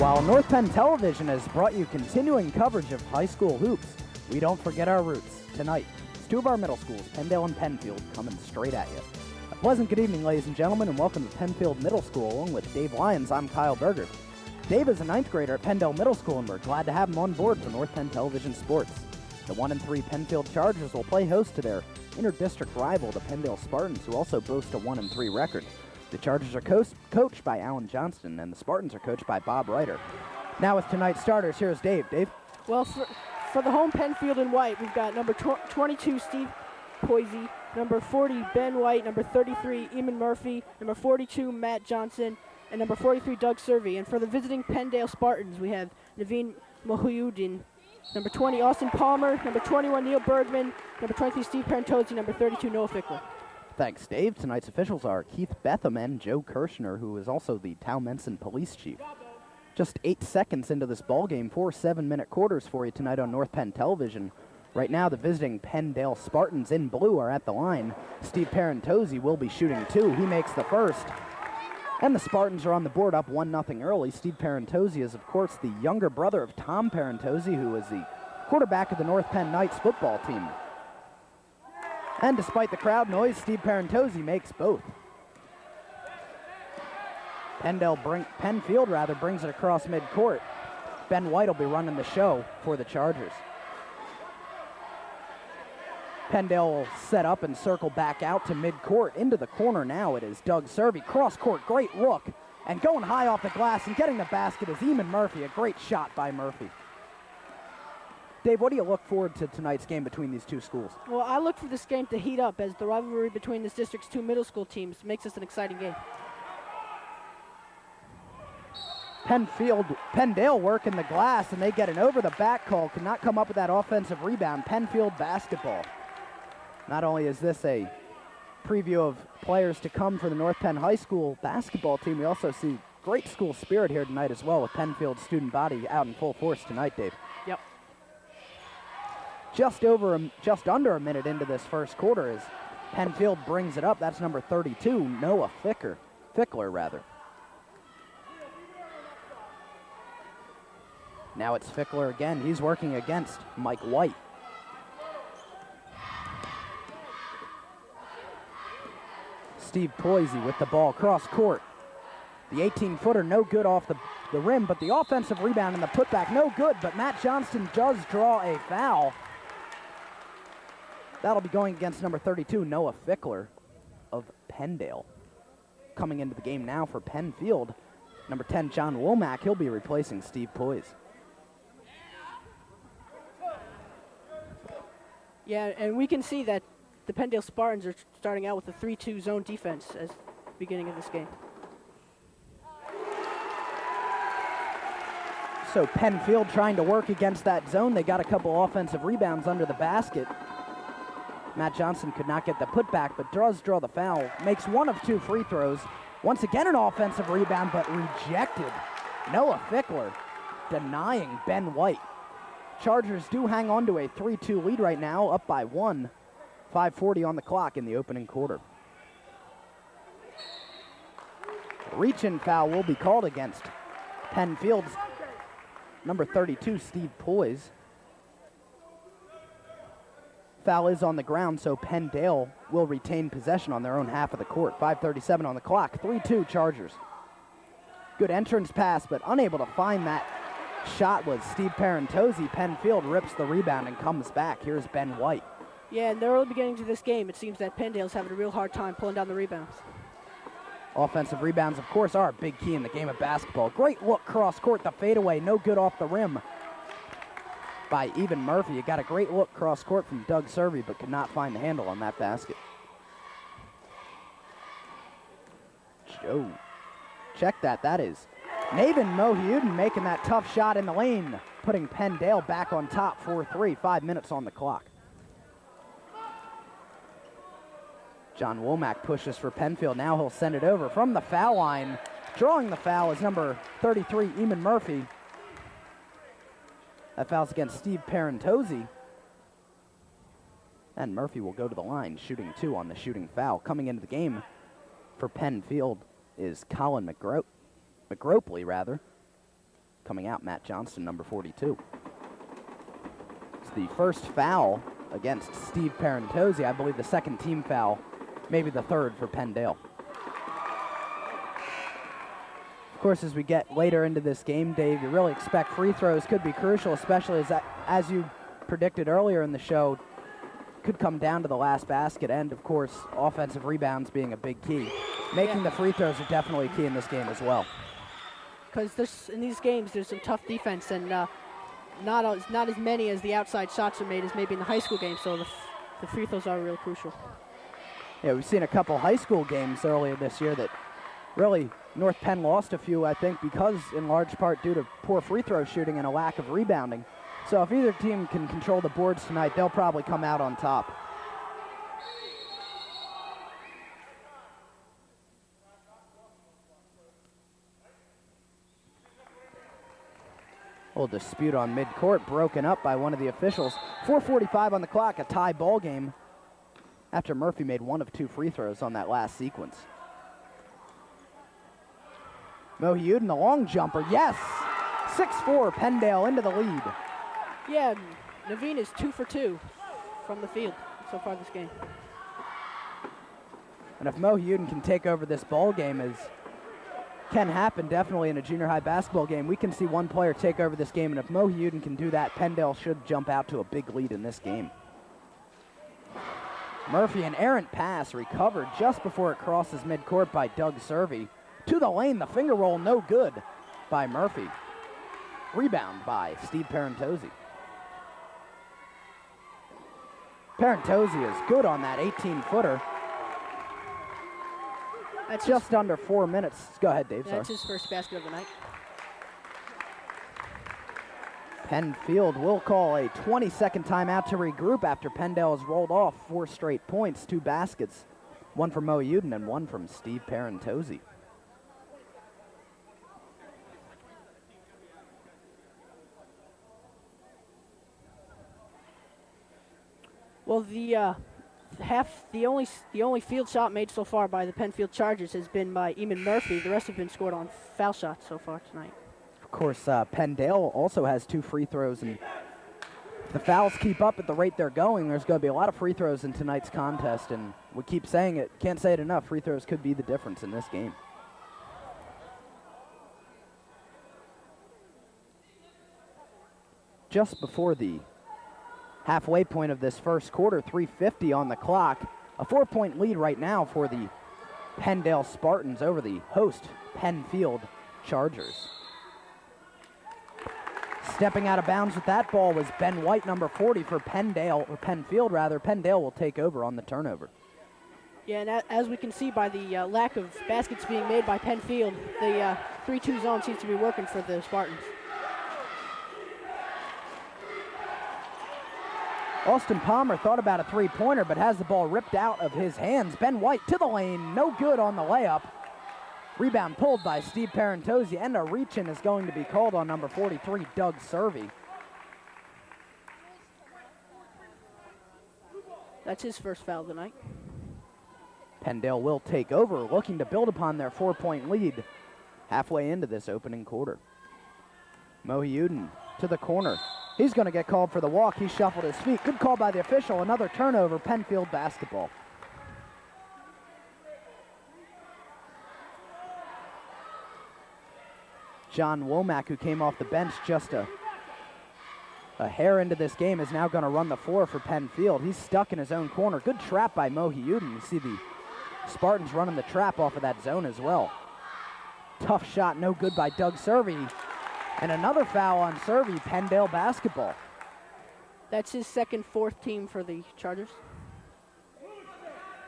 While North Penn Television has brought you continuing coverage of high school hoops, we don't forget our roots. Tonight, it's two of our middle schools, Penndale and Pennfield, coming straight at you. A pleasant good evening, ladies and gentlemen, and welcome to Pennfield Middle School. Along with Dave Lyons, I'm Kyle Berger. Dave is a ninth grader at Penndale Middle School, and we're glad to have him on board for North Penn Television Sports. The 1-3 Pennfield Chargers will play host to their inter-district rival, the Penndale Spartans, who also boast a 1-3 record. The Chargers are coached by Alan Johnston, and the Spartans are coached by Bob Reiter. Now with tonight's starters, here's Dave. Dave? Well, for the home Pennfield in white, we've got number 22, Steve Poisey, number 40, Ben White, number 33, Eamon Murphy, number 42, Matt Johnson, and number 43, Doug Servey. And for the visiting Penndale Spartans, we have Naveen Mohiuddin, number 20, Austin Palmer, number 21, Neil Bergman, number 23, Steve Parentozzi, number 32, Noah Fickler. Thanks, Dave. Tonight's officials are Keith Betham and Joe Kirshner, who is also the Towmenson police chief. Just 8 seconds into this ballgame, 4 7-minute quarters for you tonight on North Penn Television. Right now, the visiting Penndale Spartans in blue are at the line. Steve Parentozzi will be shooting two. He makes the first. And the Spartans are on the board up 1-0 early. Steve Parentozzi is, of course, the younger brother of Tom Parentozzi, who is the quarterback of the North Penn Knights football team. And despite the crowd noise, Steve Parentozzi makes both. Pennfield brings it across midcourt. Ben White will be running the show for the Chargers. Penndale will set up and circle back out to midcourt. Into the corner now, it is Doug Servey. Cross court, great look. And going high off the glass and getting the basket is Eamon Murphy. A great shot by Murphy. Dave, what do you look forward to tonight's game between these two schools? Well, I look for this game to heat up as the rivalry between this district's two middle school teams makes this an exciting game. Penndale working the glass, and they get an over-the-back call. Could not come up with that offensive rebound. Pennfield basketball. Not only is this a preview of players to come for the North Penn High School basketball team, we also see great school spirit here tonight as well, with Pennfield's student body out in full force tonight, Dave. Yep. Just under a minute into this first quarter as Pennfield brings it up. That's number 32, Noah Fickler. Now it's Fickler again. He's working against Mike White. Steve Poisey with the ball cross court. The 18-footer no good off the rim, but the offensive rebound and the putback no good, but Matt Johnston does draw a foul. That'll be going against number 32, Noah Fickler of Penndale. Coming into the game now for Pennfield, number 10, John Womack. He'll be replacing Steve Poise. Yeah, and we can see that the Penndale Spartans are starting out with a 3-2 zone defense as the beginning of this game. So Pennfield trying to work against that zone. They got a couple offensive rebounds under the basket. Matt Johnson could not get the putback, but does draw the foul. Makes one of two free throws. Once again an offensive rebound, but rejected. Noah Fickler denying Ben White. Chargers do hang on to a 3-2 lead right now, up by one. 5:40 on the clock in the opening quarter. Reach-in foul will be called against Pennfield's number 32, Steve Poise. Foul is on the ground, so Penndale will retain possession on their own half of the court. 5:37 on the clock. 3-2 Chargers. Good entrance pass, but unable to find that shot was Steve Parentozzi. Pennfield rips the rebound and comes back. Here's Ben White. Yeah, in the early beginnings of this game, it seems that Penndale's having a real hard time pulling down the rebounds. Offensive rebounds, of course, are a big key in the game of basketball. Great look cross court, the fadeaway, no good off the rim by Eamon Murphy. You got a great look cross court from Doug Servey, but could not find the handle on that basket. Joe, check that. That is Naveen Mohiuddin making that tough shot in the lane, putting Penndale back on top 4-3, 5 minutes on the clock. John Womack pushes for Pennfield. Now he'll send it over from the foul line. Drawing the foul is number 33, Eamon Murphy. That foul's against Steve Parentozzi. And Murphy will go to the line, shooting two on the shooting foul. Coming into the game for Pennfield is Colin McGropely. coming out, Matt Johnston, number 42. It's the first foul against Steve Parentozzi. I believe the second team foul, maybe the third for Penndale. Of course, as we get later into this game, Dave, you really expect free throws could be crucial, especially as you predicted earlier in the show, could come down to the last basket, and of course, offensive rebounds being a big key. Making the free throws are definitely key in this game as well. Because in these games, there's some tough defense, and not as many as the outside shots are made as maybe in the high school game, so the free throws are real crucial. Yeah, we've seen a couple high school games earlier this year that really North Penn lost a few, I think, because in large part due to poor free throw shooting and a lack of rebounding. So if either team can control the boards tonight, they'll probably come out on top. A little dispute on midcourt, broken up by one of the officials. 4:45 on the clock, a tie ball game after Murphy made one of two free throws on that last sequence. Mohiuddin, the long jumper, yes! 6-4, Penndale into the lead. Yeah, Naveen is 2 for 2 from the field so far this game. And if Mohiuddin can take over this ball game, as can happen definitely in a junior high basketball game, we can see one player take over this game, and if Mohiuddin can do that, Penndale should jump out to a big lead in this game. Murphy, an errant pass, recovered just before it crosses midcourt by Doug Servey. To the lane, the finger roll no good by Murphy. Rebound by Steve Parentozzi. Parentozzi is good on that 18-footer. That's just under 4 minutes. Go ahead, Dave. That's his first basket of the night. Pennfield will call a 20-second timeout to regroup after Penndale has rolled off 4 straight points, 2 baskets, one from Mohiuddin and one from Steve Parentozzi. Well, the only field shot made so far by the Pennfield Chargers has been by Eamon Murphy. The rest have been scored on foul shots so far tonight. Of course, Penndale also has 2 free throws, and if the fouls keep up at the rate they're going, there's going to be a lot of free throws in tonight's contest, and we keep saying it, can't say it enough, free throws could be the difference in this game. Just before the halfway point of this first quarter, 3:50 on the clock. A 4-point lead right now for the Penndale Spartans over the host Pennfield Chargers. Stepping out of bounds with that ball was Ben White, number 40 for Pennfield rather. Penndale will take over on the turnover. Yeah, and as we can see by the lack of baskets being made by Pennfield, the 3-2 zone seems to be working for the Spartans. Austin Palmer thought about a 3-pointer, but has the ball ripped out of his hands. Ben White to the lane, no good on the layup. Rebound pulled by Steve Parentozzi, and a reach-in is going to be called on number 43, Doug Servey. That's his first foul tonight. Penndale will take over, looking to build upon their 4-point lead halfway into this opening quarter. Mohiuddin to the corner. He's going to get called for the walk. He shuffled his feet. Good call by the official. Another turnover, Pennfield basketball. John Womack, who came off the bench just a hair into this game, is now going to run the floor for Pennfield. He's stuck in his own corner. Good trap by Mohiuddin. You see the Spartans running the trap off of that zone as well. Tough shot, no good by Doug Servey. And another foul on Servey, Penndale basketball. That's his second, 4th team for the Chargers.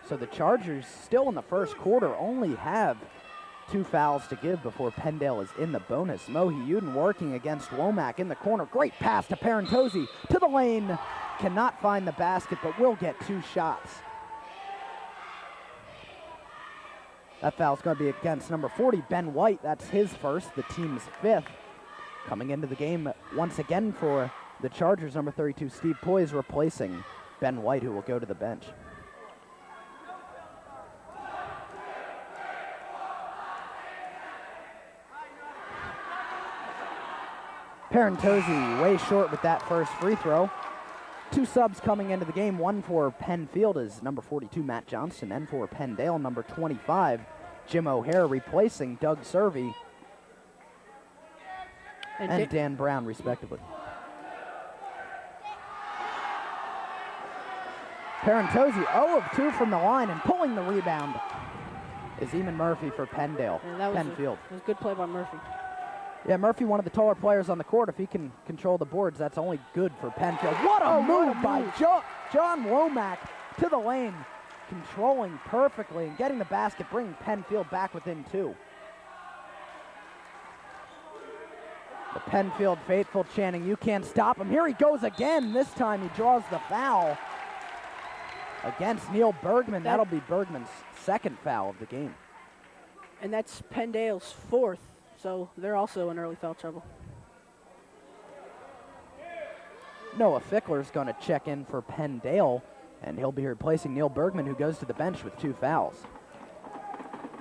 So the Chargers, still in the first quarter, only have 2 fouls to give before Penndale is in the bonus. Mohiuddin working against Womack in the corner. Great pass to Parentozzi to the lane. Cannot find the basket, but will get 2 shots. That foul's going to be against number 40, Ben White. That's his first, the team's 5th. Coming into the game once again for the Chargers, number 32, Steve Poise, replacing Ben White, who will go to the bench. Parentozzi way short with that first free throw. 2 subs coming into the game. One for Pennfield is number 42, Matt Johnston, and for Penndale, number 25, Jim O'Hare, replacing Doug Servey and Dan Brown, respectively. Parentozzi 0 of 2 from the line, and pulling the rebound is Eamon Murphy for Penndale. Pennfield. That was a good play by Murphy. Yeah, Murphy, one of the taller players on the court. If he can control the boards, that's only good for Pennfield. What a move by John Womack to the lane, controlling perfectly and getting the basket, bringing Pennfield back within 2. The Pennfield faithful chanting, "You can't stop him." Here he goes again. This time he draws the foul against Neil Bergman. That'll be Bergman's second foul of the game. And that's Penndale's 4th. So they're also in early foul trouble. Noah Fickler's going to check in for Penndale, and he'll be replacing Neil Bergman, who goes to the bench with 2 fouls.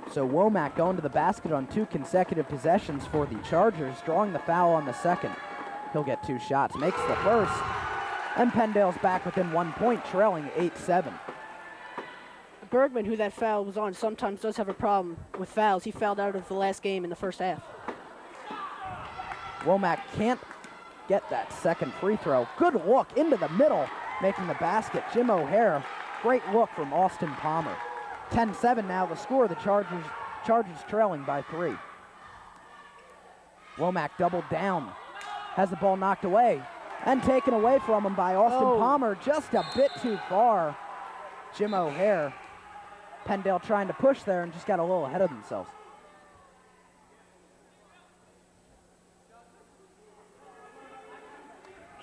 So Womack going to the basket on 2 consecutive possessions for the Chargers, drawing the foul on the second. He'll get 2 shots, makes the first, and Penndale's back within 1 point, trailing 8-7. Bergman, who that foul was on, sometimes does have a problem with fouls. He fouled out of the last game in the first half. Womack can't get that second free throw. Good look into the middle, making the basket. Jim O'Hare, great look from Austin Palmer. 10-7 now the score. The Chargers trailing by 3. Womack doubled down, has the ball knocked away, and taken away from him by Austin Palmer, just a bit too far. Jim O'Hare. Penndale trying to push there and just got a little ahead of themselves.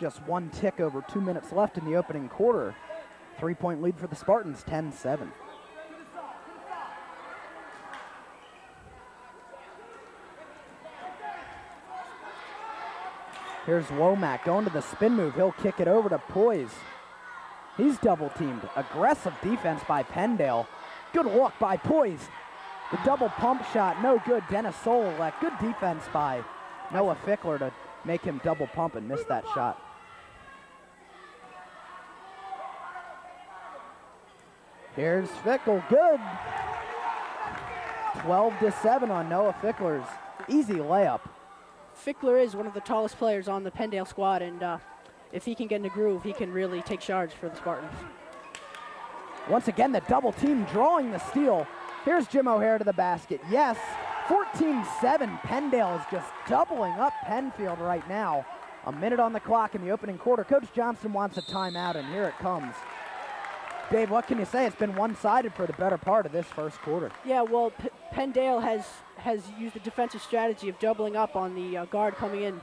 Just 1 tick over 2 minutes left in the opening quarter. 3-point lead for the Spartans, 10-7. Here's Womack going to the spin move. He'll kick it over to Poise. He's double teamed. Aggressive defense by Penndale. Good look by Poise. The double pump shot, no good. Dennis Sololek, good defense by Noah Fickler to make him double pump and miss that shot. Here's Fickle, good. 12-7 on Noah Fickler's easy layup. Fickler is one of the tallest players on the Penndale squad, and if he can get in the groove, he can really take charge for the Spartans. Once again, the double team drawing the steal. Here's Jim O'Hare to the basket. Yes, 14-7. Penndale is just doubling up Pennfield right now. A minute on the clock in the opening quarter. Coach Johnston wants a timeout, and here it comes. Dave, what can you say? It's been one-sided for the better part of this first quarter. Yeah, well, Penndale has used the defensive strategy of doubling up on the guard coming in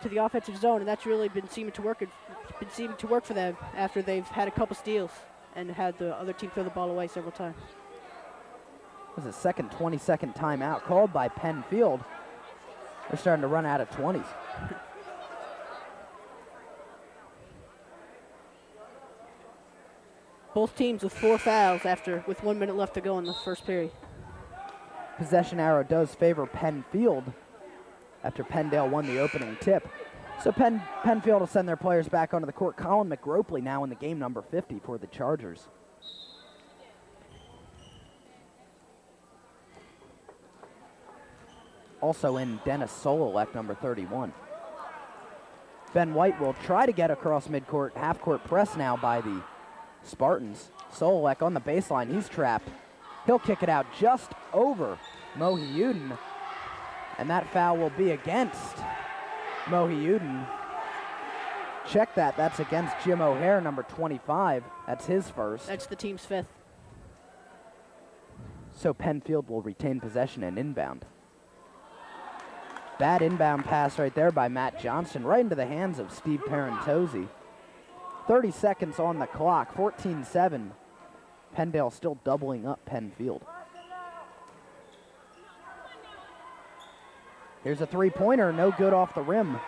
to the offensive zone, and that's really been seeming to work for them after they've had a couple steals and had the other team throw the ball away several times. It was a second 20-second timeout called by Pennfield. They're starting to run out of 20s. Both teams with 4 fouls with 1 minute left to go in the first period. Possession arrow does favor Pennfield after Penndale won the opening tip. So Pennfield will send their players back onto the court. Colin McGropely now in the game, number 50 for the Chargers. Also in Dennis Sololek, number 31. Ben White will try to get across midcourt, half-court press now by the Spartans. Sololek on the baseline, he's trapped. He'll kick it out just over Mohi Uden, and that foul will be against Mohi Uden. Check that, that's against Jim O'Hare, number 25. That's his first. That's the team's 5th. So Pennfield will retain possession and inbound. Bad inbound pass right there by Matt Johnston, right into the hands of Steve Parentozzi. 30 seconds on the clock, 14-7. Penndale still doubling up Pennfield. Here's a three-pointer, no good off the rim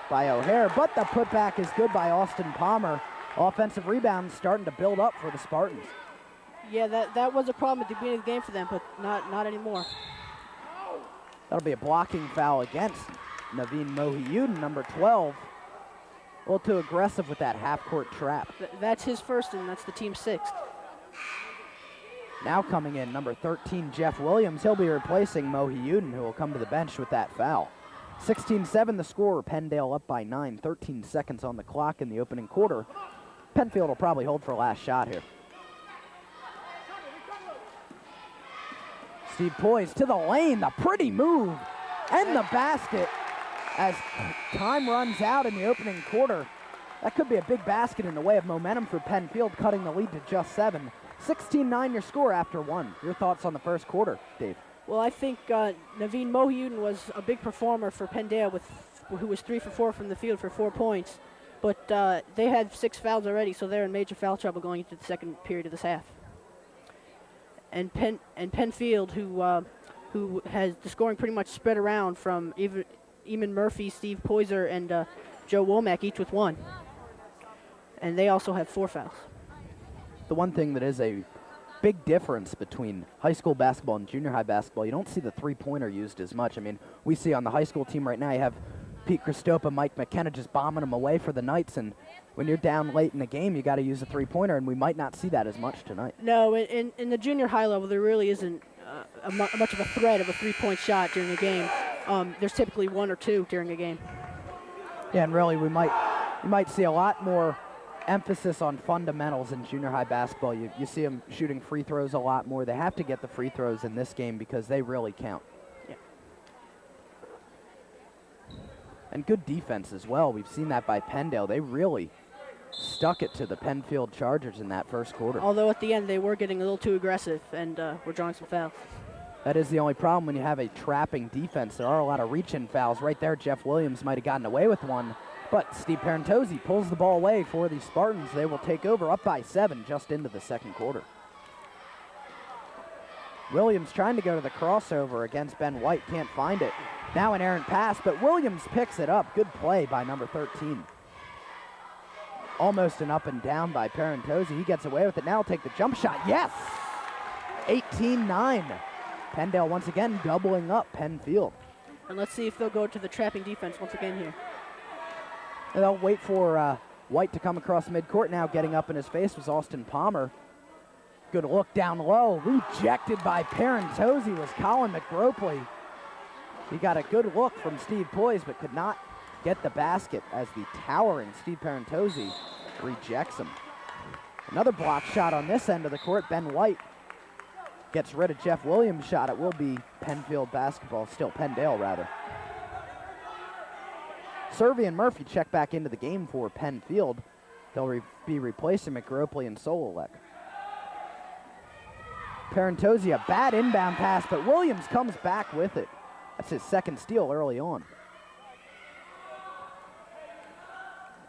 by O'Hare, but the putback is good by Austin Palmer. Offensive rebounds starting to build up for the Spartans. Yeah, that was a problem at the beginning of the game for them, but not anymore. That'll be a blocking foul against Naveen Mohiyuden, number 12. A little too aggressive with that half-court trap. That's his first, and that's the team's 6th. Now coming in, number 13, Jeff Williams. He'll be replacing Mohiyuden, who will come to the bench with that foul. 16-7 the score. Penndale up by 9. 13 seconds on the clock in the opening quarter. Pennfield will probably hold for a last shot here. Steve Poise to the lane. The pretty move and the basket as time runs out in the opening quarter. That could be a big basket in the way of momentum for Pennfield, cutting the lead to just 7. 16-9 your score after 1. Your thoughts on the first quarter, Dave? Well, I think Naveen Mohiyuden was a big performer for Penndale, who was 3 for 4 from the field for 4 points. But they had 6 fouls already, so they're in major foul trouble going into the second period of this half. And Pennfield, who has the scoring pretty much spread around from Eamon Murphy, Steve Poiser, and Joe Womack, each with 1. And they also have 4 fouls. The one thing that is a big difference between high school basketball and junior high basketball, you don't see the three-pointer used as much. I mean, we see on the high school team right now, you have Pete Christopa, Mike McKenna just bombing them away for the Knights, and when you're down late in the game, you got to use a three-pointer, and we might not see that as much tonight. No, in the junior high level, there really isn't much of a threat of a three-point shot during a game. There's typically 1 or 2 during a game. Yeah, and really, we might see a lot more emphasis on fundamentals in junior high basketball. You see them shooting free throws a lot more. They have to get the free throws in this game because they really count. Yeah. And good defense as well. We've seen that by Penndale. They really stuck it to the Pennfield Chargers in that first quarter. Although at the end they were getting a little too aggressive and were drawing some fouls. That is the only problem when you have a trapping defense. There are a lot of reach-in fouls. Right there, Jeff Williams might have gotten away with one. But Steve Parentozzi pulls the ball away for the Spartans. They will take over up by 7 just into the second quarter. Williams trying to go to the crossover against Ben White. Can't find it. Now an errant pass, but Williams picks it up. Good play by number 13. Almost an up and down by Parentozzi. He gets away with it. Now he'll take the jump shot. Yes! 18-9. Penndale once again doubling up Pennfield. And let's see if they'll go to the trapping defense once again here. And they'll wait for White to come across midcourt. Now getting up in his face was Austin Palmer. Good look down low. Rejected by Parentozzi was Colin McGropely. He got a good look from Steve Poise, but could not get the basket as the towering Steve Parentozzi rejects him. Another block shot on this end of the court. Ben White gets rid of Jeff Williams' shot. It will be Pennfield basketball, still Penndale rather. Servey and Murphy check back into the game for Pennfield. They'll be replacing McGropely and Sololek. Parentozzi, a bad inbound pass, but Williams comes back with it. That's his second steal early on.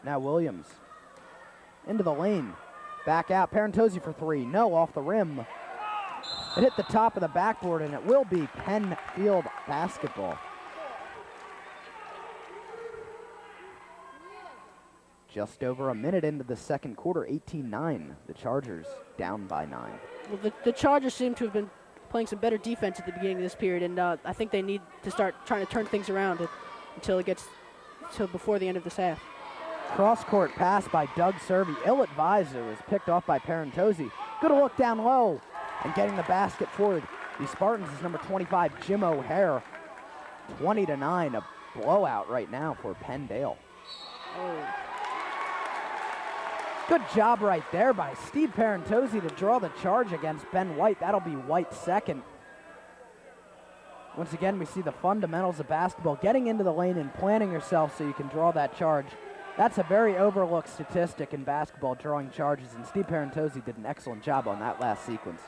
Now Williams into the lane. Back out. Parentozzi for 3. No, off the rim. It hit the top of the backboard, and it will be Pennfield basketball. Just over a minute into the second quarter, 18-9. The Chargers down by 9. Well, the Chargers seem to have been playing some better defense at the beginning of this period, and I think they need to start trying to turn things around until before the end of this half. Cross-court pass by Doug Servey. Ill-advised. It was picked off by Parentozzi. Good look down low. And getting the basket for the Spartans is number 25, Jim O'Hare. 20-9. A blowout right now for Penndale. Oh. Good job right there by Steve Parentozzi to draw the charge against Ben White. That'll be White's second. Once again, we see the fundamentals of basketball. Getting into the lane and planning yourself so you can draw that charge. That's a very overlooked statistic in basketball, drawing charges, and Steve Parentozzi did an excellent job on that last sequence.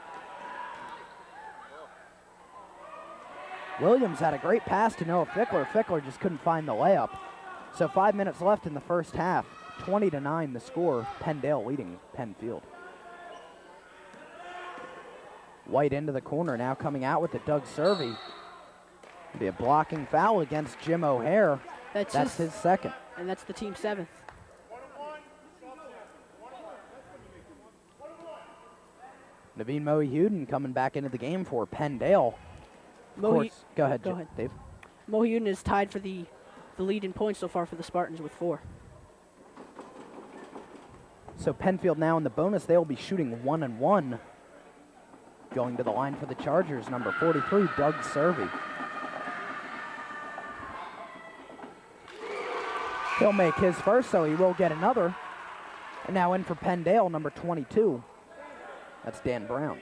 Williams had a great pass to Noah Fickler. Fickler just couldn't find the layup. So 5 minutes left in the first half. 20-9 the score. Penndale leading Pennfield. White into the corner, now coming out with it. Doug Servey. Be a blocking foul against Jim O'Hare. That's his second. And that's the team's 7th. Naveen Mohiyuden coming back into the game for Penndale. Of course. Go ahead, Dave. Mohiyuden is tied for the the lead in points so far for the Spartans with 4. So Pennfield now in the bonus. They will be shooting 1-1. Going to the line for the Chargers, number 43, Doug Servey. He'll make his first, so he will get another. And now in for Penndale, number 22. That's Dan Brown.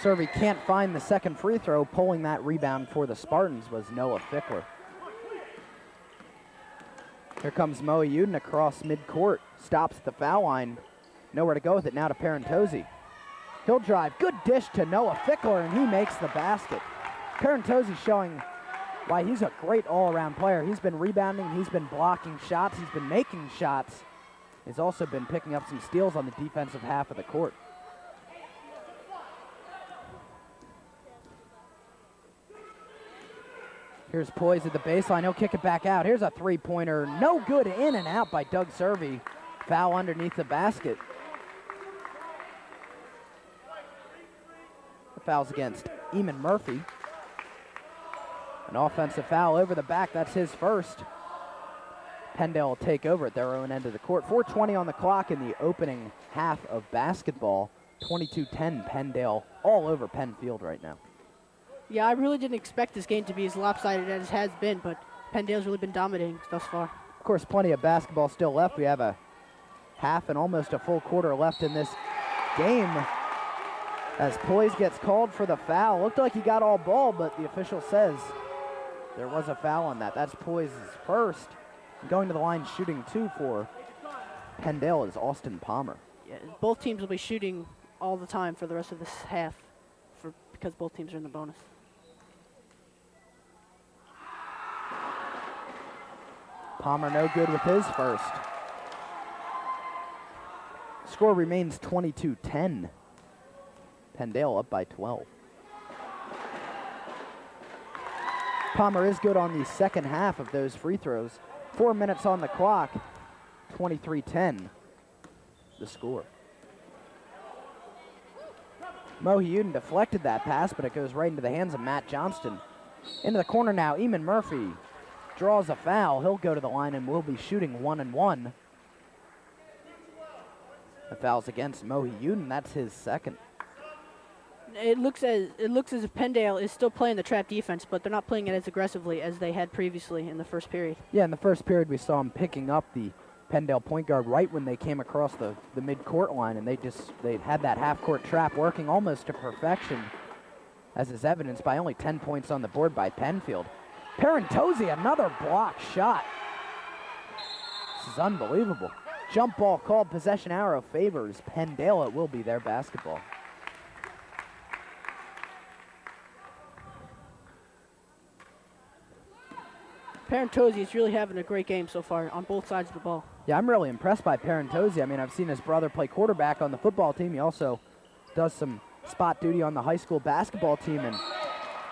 Servey can't find the second free throw. Pulling that rebound for the Spartans was Noah Fickler. Here comes Moe Uden across midcourt. Stops at the foul line. Nowhere to go with it now to Parentozzi. He'll drive. Good dish to Noah Fickler, and he makes the basket. Parentozzi showing why he's a great all-around player. He's been rebounding. He's been blocking shots. He's been making shots. He's also been picking up some steals on the defensive half of the court. Here's Poise at the baseline. He'll kick it back out. Here's a three-pointer. No good, in and out by Doug Servey. Foul underneath the basket. The foul's against Eamon Murphy. An offensive foul over the back. That's his first. Penndale will take over at their own end of the court. 4:20 on the clock in the opening half of basketball. 22-10 Penndale all over Pennfield right now. Yeah, I really didn't expect this game to be as lopsided as it has been, but Penndale's really been dominating thus far. Of course, plenty of basketball still left. We have a half and almost a full quarter left in this game as Poise gets called for the foul. Looked like he got all ball, but the official says there was a foul on that. That's Poise's first. And going to the line shooting 2 for Penndale is Austin Palmer. Yeah, both teams will be shooting all the time for the rest of this half because both teams are in the bonus. Palmer no good with his first. Score remains 22-10. Penndale up by 12. Palmer is good on the second half of those free throws. 4 minutes on the clock. 23-10 the score. Moe Uden deflected that pass, but it goes right into the hands of Matt Johnston. Into the corner now, Eamon Murphy draws a foul. He'll go to the line and will be shooting 1-1. The foul's against Moe Uden. That's his second. It looks as if Penndale is still playing the trap defense, but they're not playing it as aggressively as they had previously in the first period. Yeah, in the first period we saw him picking up the Penndale point guard right when they came across the mid-court line, and they had that half-court trap working almost to perfection, as is evidenced by only 10 points on the board by Pennfield. Parentozzi, another block shot. This is unbelievable. Jump ball called, possession arrow favors Penndale. It will be their basketball. Parentozzi is really having a great game so far on both sides of the ball. Yeah, I'm really impressed by Parentozzi. I mean, I've seen his brother play quarterback on the football team. He also does some spot duty on the high school basketball team, and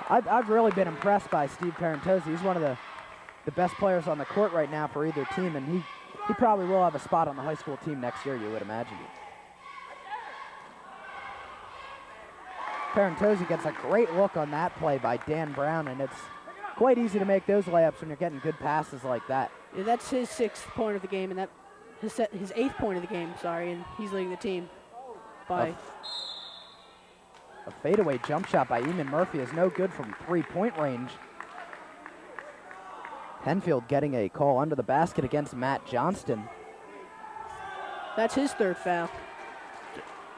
I've really been impressed by Steve Parentozzi. He's one of the best players on the court right now for either team, and he probably will have a spot on the high school team next year, you would imagine. Parentozzi gets a great look on that play by Dan Brown, and it's quite easy to make those layups when you're getting good passes like that. Yeah, that's his 6th point of the game, and that his 8th point of the game, and he's leading the team by... A fadeaway jump shot by Eamon Murphy is no good from three-point range. Pennfield getting a call under the basket against Matt Johnston. That's his 3rd foul.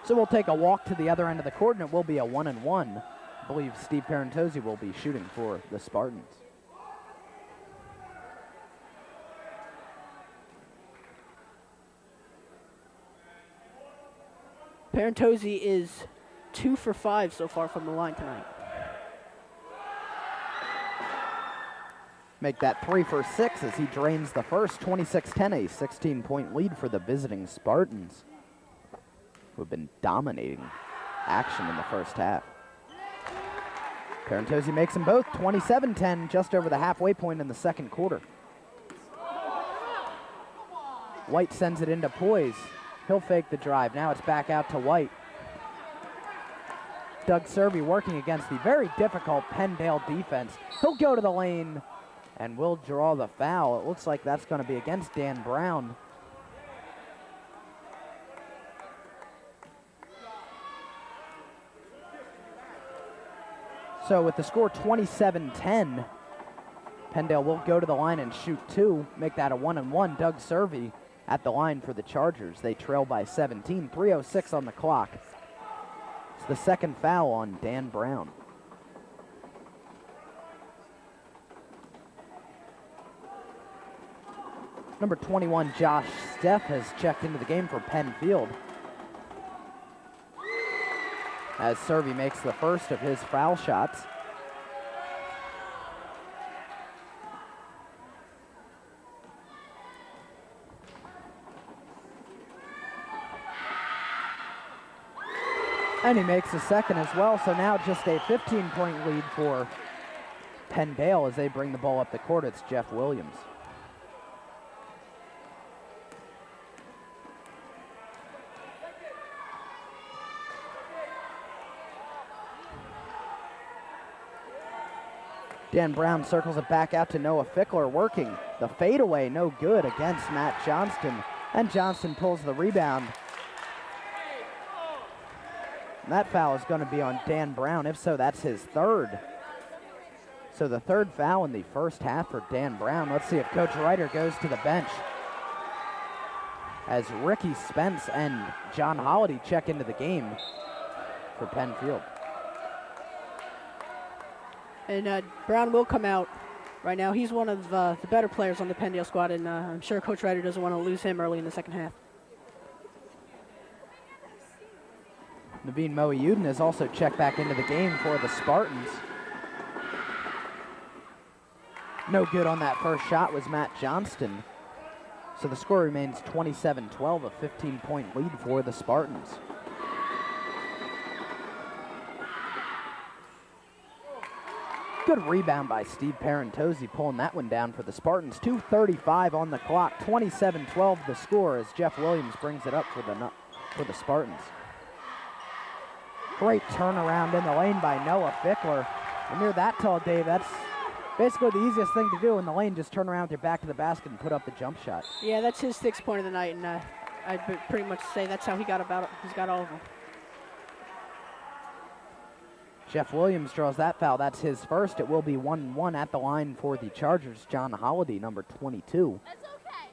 So we'll take a walk to the other end of the court, and it will be a 1-1. I believe Steve Parentozzi will be shooting for the Spartans. Parentozzi is 2 for 5 so far from the line tonight. Make that 3 for 6 as he drains the first. 26-10, a 16-point lead for the visiting Spartans, who have been dominating action in the first half. Parentozzi makes them both. 27-10, just over the halfway point in the second quarter. White sends it into Poise. He'll fake the drive. Now it's back out to White. Doug Serby working against the very difficult Penndale defense. He'll go to the lane and will draw the foul. It looks like that's going to be against Dan Brown. So with the score 27-10, Penndale will go to the line and shoot 2, make that a 1-and-1. Doug Serby at the line for the Chargers. They trail by 17, 3:06 on the clock. It's the second foul on Dan Brown. Number 21, Josh Steff, has checked into the game for Pennfield, as Serby makes the first of his foul shots. And he makes the second as well, so now just a 15-point lead for Penndale as they bring the ball up the court. It's Jeff Williams. Dan Brown circles it back out to Noah Fickler, working the fadeaway, no good against Matt Johnston. And Johnston pulls the rebound. And that foul is going to be on Dan Brown. If so, that's his third. So the third foul in the first half for Dan Brown. Let's see if Coach Ryder goes to the bench, as Ricky Spence and John Holliday check into the game for Pennfield. And Brown will come out right now. He's one of the better players on the Penndale squad, and I'm sure Coach Ryder doesn't want to lose him early in the second half. Naveen Moe-Uden has also checked back into the game for the Spartans. No good on that first shot was Matt Johnston. So the score remains 27-12, a 15-point lead for the Spartans. Good rebound by Steve Parentozzi, pulling that one down for the Spartans. 2:35 on the clock, 27-12 the score as Jeff Williams brings it up for the Spartans. Great turnaround in the lane by Noah Fickler. When you're that tall, Dave, that's basically the easiest thing to do in the lane. Just turn around with your back to the basket and put up the jump shot. Yeah, that's his 6th point of the night, and I'd pretty much say that's how he got about it. He's got all of them. Jeff Williams draws that foul. That's his first. It will be 1-1 at the line for the Chargers. John Holliday, number 22.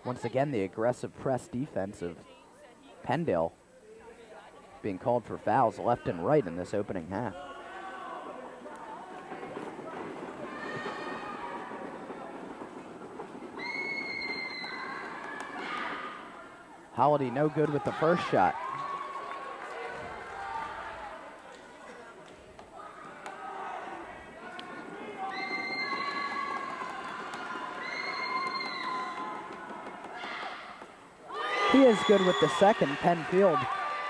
Once again, the aggressive press defense of Penndale being called for fouls left and right in this opening half. Holliday no good with the first shot. He is good with the second. Pennfield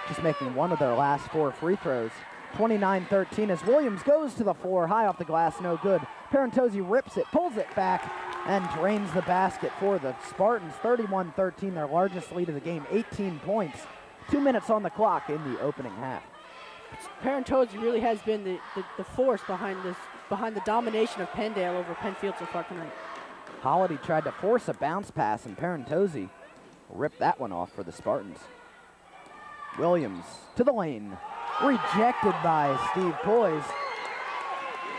just making one of their last 4 free throws. 29-13 as Williams goes to the floor, high off the glass, no good. Parentozzi rips it, pulls it back, and drains the basket for the Spartans. 31-13, their largest lead of the game, 18 points. 2 minutes on the clock in the opening half. Parentozzi really has been the force behind the domination of Penndale over Pennfield so far tonight. Holliday tried to force a bounce pass, and Parentozzi ripped that one off for the Spartans. Williams to the lane, rejected by Steve Poise.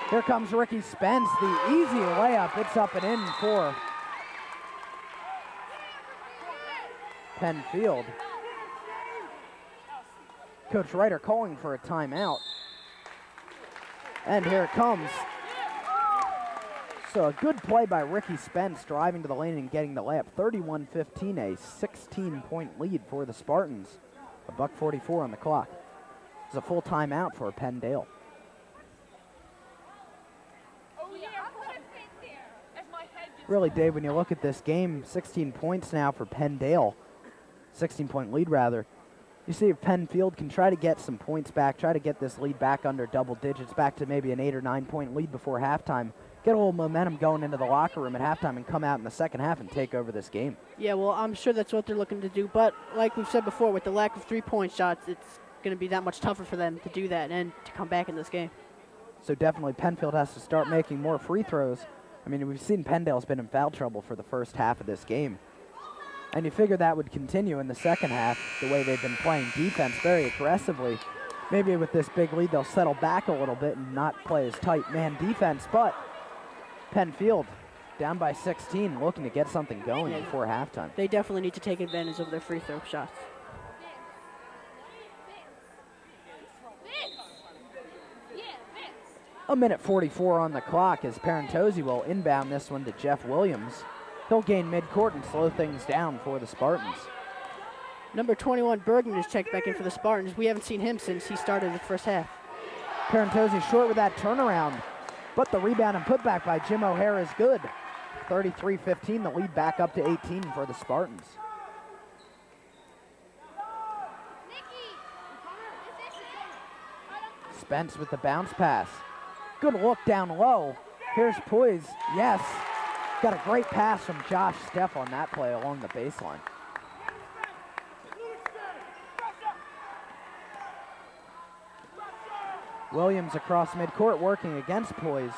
Here comes Ricky Spence, the easy layup. It's up and in for Pennfield. Coach Ryder calling for a timeout. And here it comes. So a good play by Ricky Spence, driving to the lane and getting the layup. 31-15, a 16-point lead for the Spartans. $1:44 on the clock. It's a full timeout for Penndale. Really, Dave, when you look at this game, 16 points now for Penndale. 16-point lead, rather. You see if Pennfield can try to get some points back, try to get this lead back under double digits, back to maybe an 8 or 9 point lead before halftime. get a little momentum going into the locker room at halftime and come out in the second half and take over this game. Yeah, well, I'm sure that's what they're looking to do. But like we've said before, with the lack of three-point shots, it's going to be that much tougher for them to do that and to come back in this game. So definitely Penfield has to start making more free throws. I mean, we've seen Penndale's been in foul trouble for the first half of this game. And you figure that would continue in the second half, the way they've been playing defense very aggressively. Maybe with this big lead, they'll settle back a little bit and not play as tight man defense. But Pennfield, down by 16, looking to get something going before halftime. They definitely need to take advantage of their free throw shots. A minute 44 on the clock as Parentozzi will inbound this one to Jeff Williams. He'll gain midcourt and slow things down for the Spartans. Number 21, Bergman, is checked back in for the Spartans. We haven't seen him since he started the first half. Parentozzi short with that turnaround, but the rebound and putback by Jim O'Hare is good. 33-15, the lead back up to 18 for the Spartans. Spence with the bounce pass. Good look down low. Here's Poise. Yes. Got a great pass from Josh Steff on that play along the baseline. Williams across midcourt working against Poise.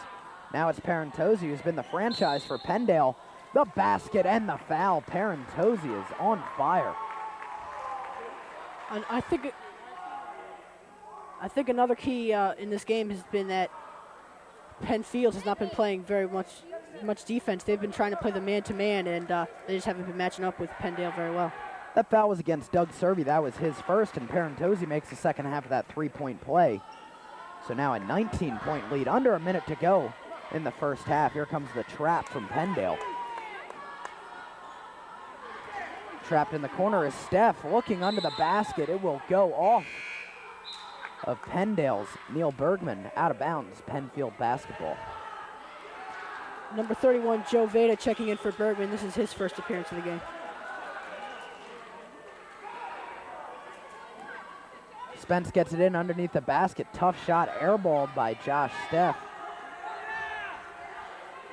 Now it's Parentozzi, who's been the franchise for Penndale. The basket and the foul. Parentozzi is on fire. And I think another key in this game has been that Pennfield has not been playing very much defense. They've been trying to play the man-to-man, and they just haven't been matching up with Penndale very well. That foul was against Doug Serby. That was his first, and Parentozzi makes the second half of that three-point play. So now a 19-point lead, under a minute to go in the first half. Here comes the trap from Penndale. Trapped in the corner is Steff, looking under the basket. It will go off of Penndale's Neil Bergman, out of bounds. Pennfield basketball. Number 31, Joe Veda, checking in for Bergman. This is his first appearance in the game. Spence gets it in underneath the basket. Tough shot, airballed by Josh Steff.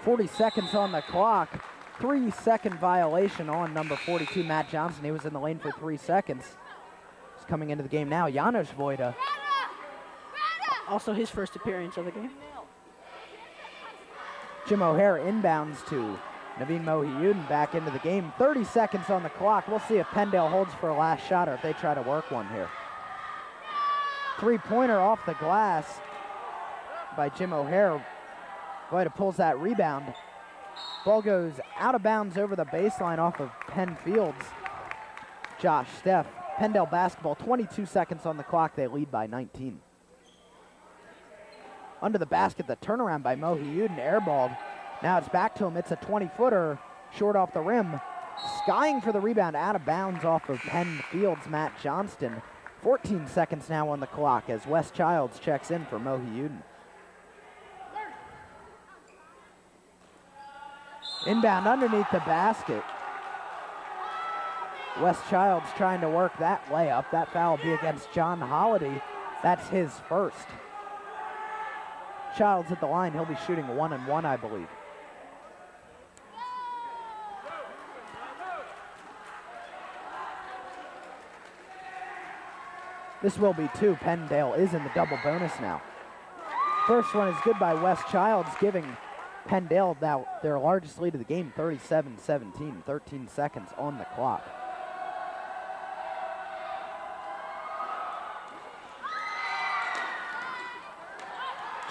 40 seconds on the clock. 3-second violation on number 42, Matt Johnson. He was in the lane for 3 seconds. He's coming into the game now. Janos Vojta. Also his first appearance of the game. Jim O'Hare inbounds to Naveen Mohiyuddin back into the game. 30 seconds on the clock. We'll see if Penndale holds for a last shot or if they try to work one here. Three-pointer off the glass by Jim O'Hare. Vojta pulls that rebound. Ball goes out of bounds over the baseline off of Pennfield's Josh Steff. Penndale basketball, 22 seconds on the clock. They lead by 19. Under the basket, the turnaround by Mohiyuddin, airballed. Now it's back to him. It's a 20-footer, short off the rim. Skying for the rebound, out of bounds off of Pennfield's Matt Johnston. 14 seconds now on the clock as Wes Childs checks in for Mohiyuddin. Inbound underneath the basket. Wes Childs trying to work that layup. That foul will be against John Holliday. That's his first. Childs at the line. He'll be shooting 1-and-1, I believe. This will be two. Penndale is in the double bonus now. First one is good by Wes Childs, giving Penndale now their largest lead of the game, 37-17, 13 seconds on the clock.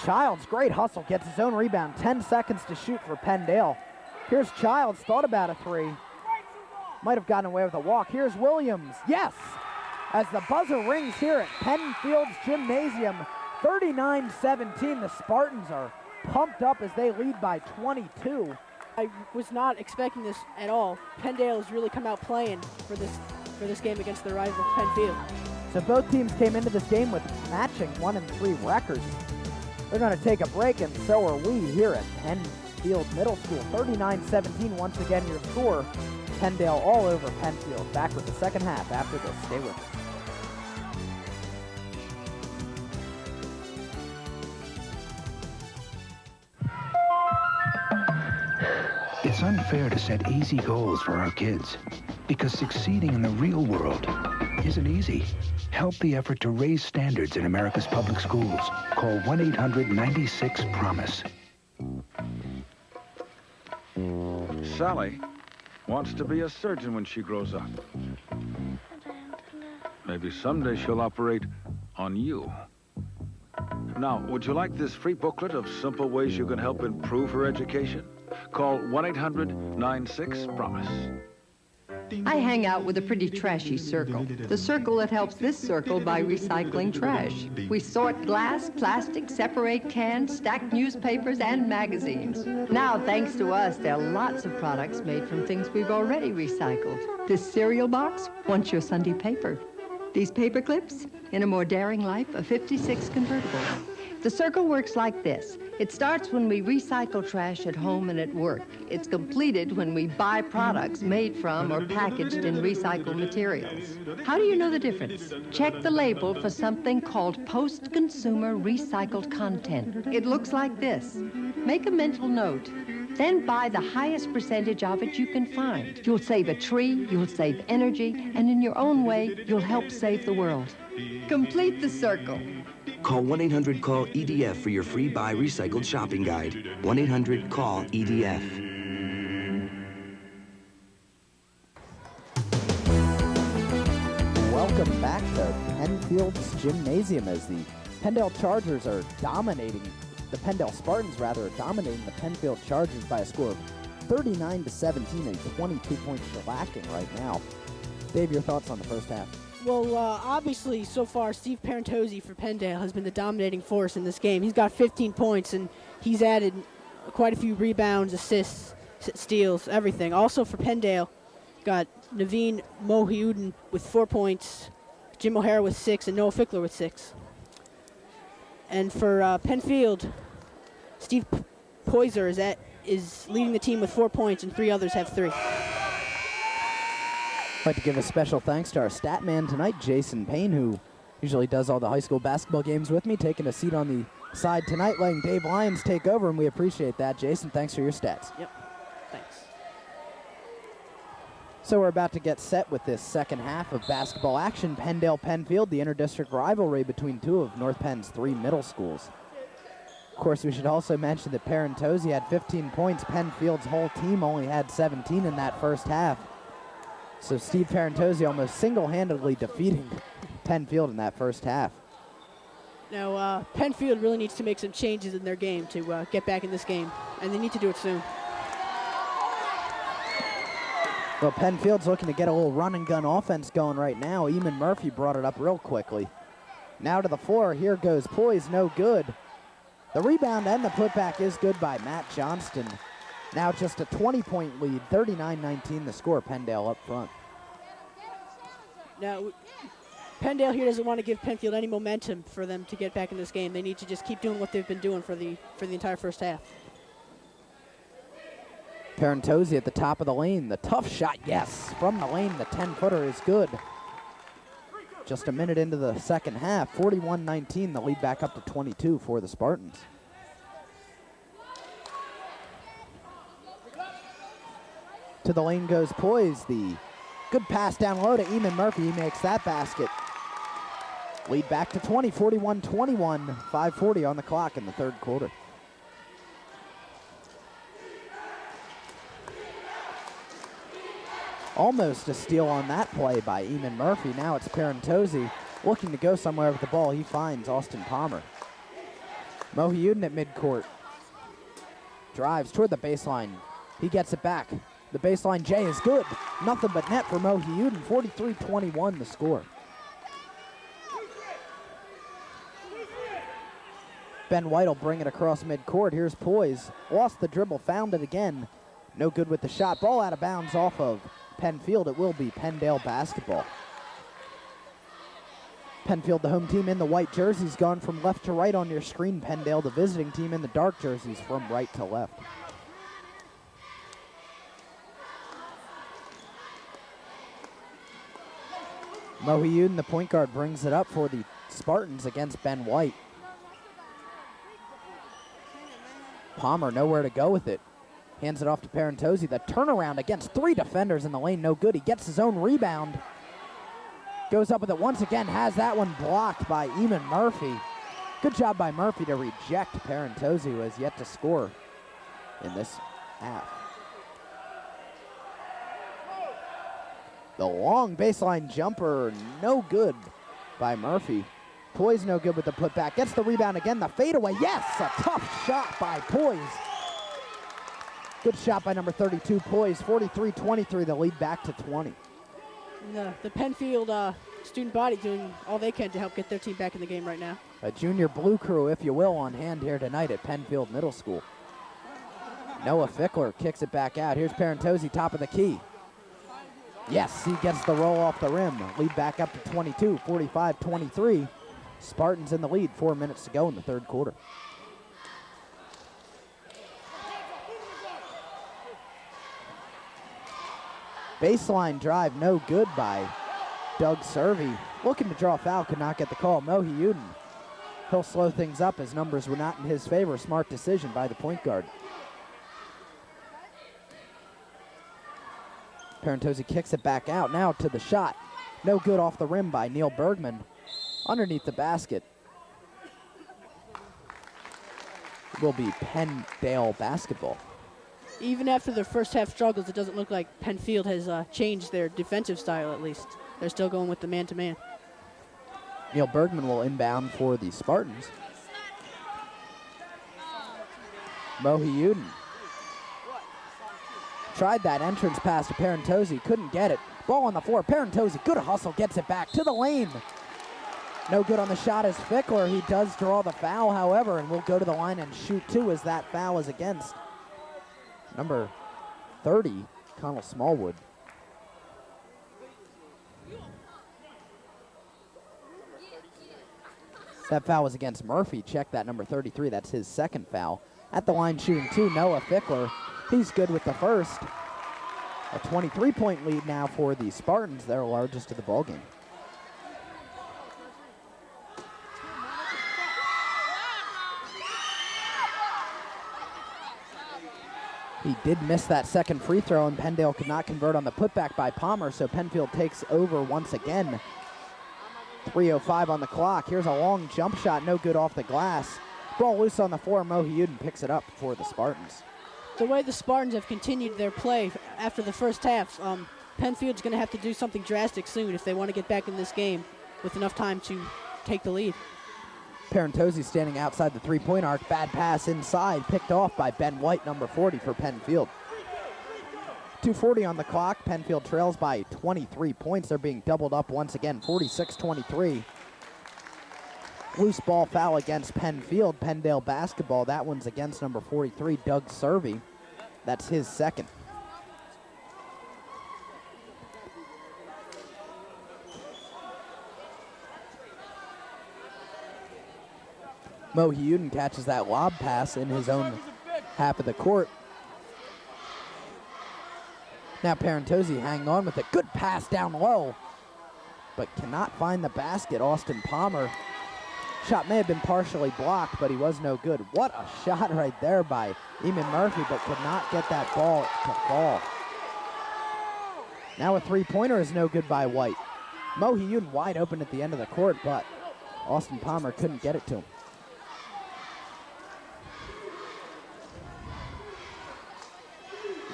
Childs, great hustle, gets his own rebound. 10 seconds to shoot for Penndale. Here's Childs, thought about a three. Might have gotten away with a walk. Here's Williams, yes! As the buzzer rings here at Pennfield's Gymnasium, 39-17, the Spartans are pumped up as they lead by 22. I was not expecting this at all. Penndale has really come out playing for this game against their rival Pennfield. So both teams came into this game with matching 1-3 records. They're going to take a break, and so are we here at Pennfield Middle School. 39-17, once again your score. Penndale all over Pennfield. Back with the second half after this. Stay with us. It's unfair to set easy goals for our kids, because succeeding in the real world isn't easy. Help the effort to raise standards in America's public schools. Call 1-800-96-PROMISE. Sally wants to be a surgeon when she grows up. Maybe someday she'll operate on you. Now, would you like this free booklet of simple ways you can help improve her education? Call 1-800-96-PROMISE. I hang out with a pretty trashy circle. The circle that helps this circle by recycling trash. We sort glass, plastic, separate cans, stack newspapers, and magazines. Now, thanks to us, there are lots of products made from things we've already recycled. This cereal box wants your Sunday paper. These paper clips, in a more daring life, a 56 convertible. The circle works like this. It starts when we recycle trash at home and at work. It's completed when we buy products made from or packaged in recycled materials. How do you know the difference? Check the label for something called post-consumer recycled content. It looks like this. Make a mental note. Then buy the highest percentage of it you can find. You'll save a tree, you'll save energy, and in your own way, you'll help save the world. Complete the circle. Call 1-800-CALL-EDF for your free Buy Recycled shopping guide. 1-800-CALL-EDF. Welcome back to Pennfield's Gymnasium as the Penndale Chargers are dominating, the Penndale Spartans rather, are dominating the Pennfield Chargers by a score of 39-17, a 22-point shellacking right now. Dave, your thoughts on the first half? Well, obviously, so far, Steve Parentozzi for Penndale has been the dominating force in this game. He's got 15 points, and he's added quite a few rebounds, assists, steals, everything. Also for Penndale, got Naveen Mohiuddin with 4 points, Jim O'Hara with 6, and Noah Fickler with 6. And for Pennfield, Steve Poyser is leading the team with 4 points, and 3 others have 3. I'd like to give a special thanks to our stat man tonight, Jason Payne, who usually does all the high school basketball games with me, taking a seat on the side tonight, letting Dave Lyons take over, and we appreciate that. Jason, thanks for your stats. Yep, thanks. So we're about to get set with this second half of basketball action. Penndale-Pennfield, the inter-district rivalry between two of North Penn's 3 middle schools. Of course, we should also mention that Parentozzi had 15 points. Pennfield's whole team only had 17 in that first half. So Steve Parentozzi almost single-handedly defeating Pennfield in that first half. Now, Pennfield really needs to make some changes in their game to get back in this game, and they need to do it soon. Well, Pennfield's looking to get a little run-and-gun offense going right now. Eamon Murphy brought it up real quickly. Now to the floor. Here goes Poise, no good. The rebound and the putback is good by Matt Johnston. Now just a 20-point lead, 39-19 the score, Penndale up front. Now, Penndale here doesn't want to give Pennfield any momentum for them to get back in this game. They need to just keep doing what they've been doing for the entire first half. Parentozzi at the top of the lane. The tough shot, yes. From the lane, the 10-footer is good. Just a minute into the second half, 41-19, the lead back up to 22 for the Spartans. To the lane goes Poise. The good pass down low to Eamon Murphy. He makes that basket. Lead back to 20, 41-21, 5:40 on the clock in the third quarter. Almost a steal on that play by Eamon Murphy. Now it's Parentozzi looking to go somewhere with the ball. He finds Austin Palmer. Mohiuddin at midcourt. Drives toward the baseline. He gets it back. The baseline J is good. Nothing but net for Mohiuddin. 43-21 the score. Ben White will bring it across midcourt. Here's Poise. Lost the dribble, found it again. No good with the shot. Ball out of bounds off of Pennfield. It will be Penndale basketball. Pennfield, the home team in the white jerseys, gone from left to right on your screen. Penndale, the visiting team in the dark jerseys, from right to left. Mohiuddin, the point guard, brings it up for the Spartans against Ben White. Palmer nowhere to go with it. Hands it off to Parentozzi. The turnaround against 3 defenders in the lane, no good. He gets his own rebound. Goes up with it once again, has that one blocked by Eamon Murphy. Good job by Murphy to reject Parentozzi, who has yet to score in this half. The long baseline jumper, no good by Murphy. Poise no good with the putback. Gets the rebound again, the fadeaway. Yes, a tough shot by Poise. Good shot by number 32, Poise. 43-23, the lead back to 20. The Pennfield student body doing all they can to help get their team back in the game right now. A junior blue crew, if you will, on hand here tonight at Pennfield Middle School. Noah Fickler kicks it back out. Here's Parentozzi, top of the key. Yes, he gets the roll off the rim. Lead back up to 22, 45-23. Spartans in the lead, 4 minutes to go in the third quarter. Baseline drive, no good by Doug Servey. Looking to draw a foul, could not get the call. Mohi Uden, he'll slow things up as numbers were not in his favor. Smart decision by the point guard. Parentozzi kicks it back out, now to the shot. No good off the rim by Neil Bergman. Underneath the basket will be Penndale basketball. Even after their first half struggles, it doesn't look like Pennfield has changed their defensive style, at least. They're still going with the man-to-man. Neil Bergman will inbound for the Spartans. Mohi Uden tried that entrance pass to Parentozzi, couldn't get it. Ball on the floor, Parentozzi, good hustle, gets it back to the lane. No good on the shot as Fickler. He does draw the foul, however, and will go to the line and shoot 2 as that foul is against number 30, Connell Smallwood. That foul was against Murphy. Check that, number 33. That's his second foul. At the line shooting 2, Noah Fickler. He's good with the first. A 23-point lead now for the Spartans. They're largest of the ballgame. He did miss that second free throw, and Penndale could not convert on the putback by Palmer, so Pennfield takes over once again. 3:05 on the clock. Here's a long jump shot, no good off the glass. Ball loose on the floor. Mohi Uden picks it up for the Spartans. The way the Spartans have continued their play after the first half, Pennfield's going to have to do something drastic soon if they want to get back in this game with enough time to take the lead. Parentozzi standing outside the three-point arc. Bad pass inside, picked off by Ben White, number 40 for Pennfield. 2:40 on the clock. Pennfield trails by 23 points. They're being doubled up once again, 46-23. Loose ball foul against Pennfield. Penndale basketball. That one's against number 43, Doug Servey. That's his second. Mohi Uden catches that lob pass in his own half of the court. Now Parentozzi hanging on with a good pass down low, but cannot find the basket. Austin Palmer. Shot may have been partially blocked, but he was no good. What a shot right there by Eamon Murphy, but could not get that ball to fall. Now a three-pointer is no good by White. Mohi Uden wide open at the end of the court, but Austin Palmer couldn't get it to him.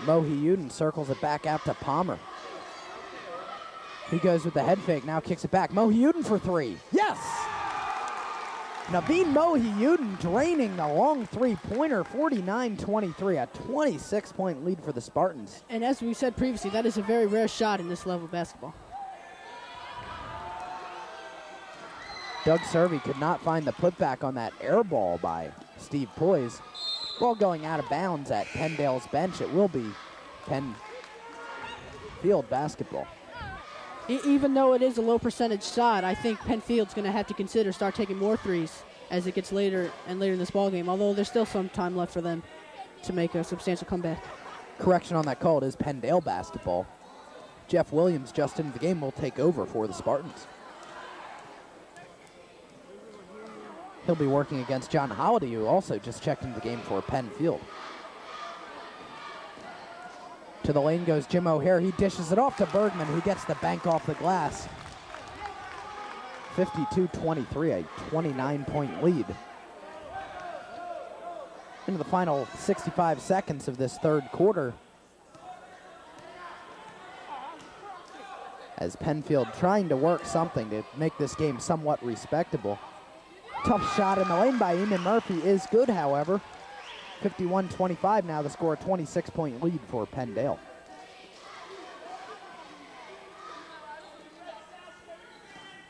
Mohi Uden circles it back out to Palmer. He goes with the head fake, now kicks it back. Mohi Uden for 3. Yes! Naveen Mohi Uden draining the long three-pointer, 49-23, a 26-point lead for the Spartans. And as we said previously, that is a very rare shot in this level of basketball. Doug Servey could not find the putback on that air ball by Steve Poise. Ball going out of bounds at Penndale's bench. It will be Pennfield basketball. Even though it is a low percentage shot, I think Pennfield's going to have to consider start taking more threes as it gets later and later in this ballgame, although there's still some time left for them to make a substantial comeback. Correction on that call, it is Penndale basketball. Jeff Williams, just into the game, will take over for the Spartans. He'll be working against John Holliday, who also just checked into the game for Pennfield. To the lane goes Jim O'Hare. He dishes it off to Bergman, who gets the bank off the glass. 52-23, a 29-point lead. Into the final 65 seconds of this third quarter, as Penfield trying to work something to make this game somewhat respectable. Tough shot in the lane by Eamon Murphy is good, however. 51-25 now, the score, a 26-point lead for Penndale.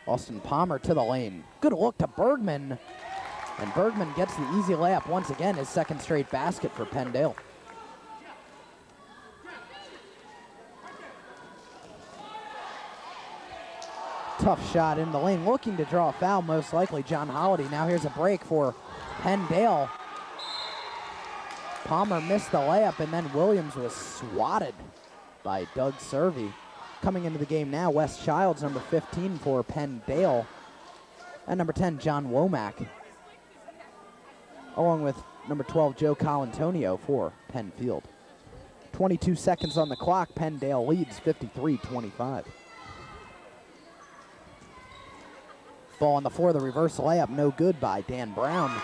Austin Palmer to the lane. Good look to Bergman. And Bergman gets the easy layup once again, his second straight basket for Penndale. Tough shot in the lane, looking to draw a foul, most likely John Holliday. Now here's a break for Penndale. Palmer missed the layup, and then Williams was swatted by Doug Servey. Coming into the game now, Wes Childs, number 15 for Penndale, and number 10, John Womack, along with number 12, Joe Colantonio for Penfield. 22 seconds on the clock. Penndale leads 53-25. Ball on the floor, the reverse layup, no good by Dan Brown.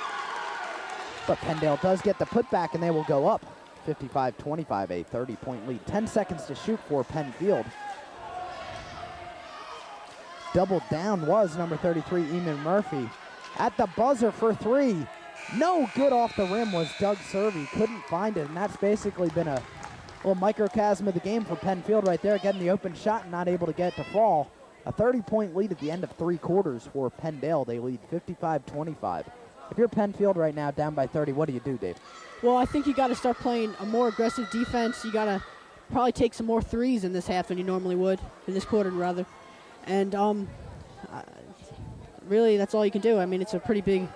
But Penndale does get the putback, and they will go up 55-25, a 30-point lead. 10 seconds to shoot for Penfield. Doubled down was number 33, Eamon Murphy. At the buzzer for three. No good off the rim was Doug Servey. Couldn't find it, and that's basically been a little microcosm of the game for Penfield right there, getting the open shot and not able to get it to fall. A 30-point lead at the end of three quarters for Penndale. They lead 55-25. If you're Penfield right now down by 30, what do you do, Dave? Well, I think you got to start playing a more aggressive defense. You got to probably take some more threes in this half than you normally would, in this quarter rather. And really, that's all you can do. I mean, it's a pretty big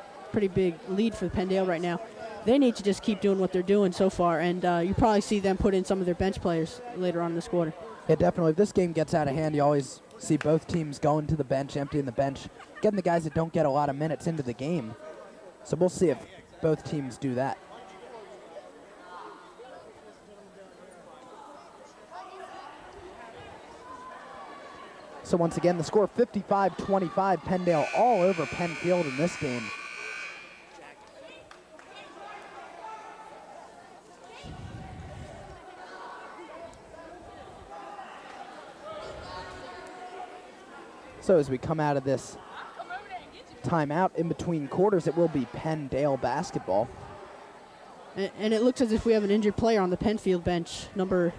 lead for Penndale right now. They need to just keep doing what they're doing so far, and you probably see them put in some of their bench players later on in this quarter. Yeah, definitely. If this game gets out of hand, you always see both teams going to the bench, emptying the bench, getting the guys that don't get a lot of minutes into the game. So we'll see if both teams do that. So once again, the score 55-25, Penndale all over Penfield in this game. So as we come out of this timeout in between quarters, it will be Penndale basketball. And it looks as if we have an injured player on the Penfield bench. Number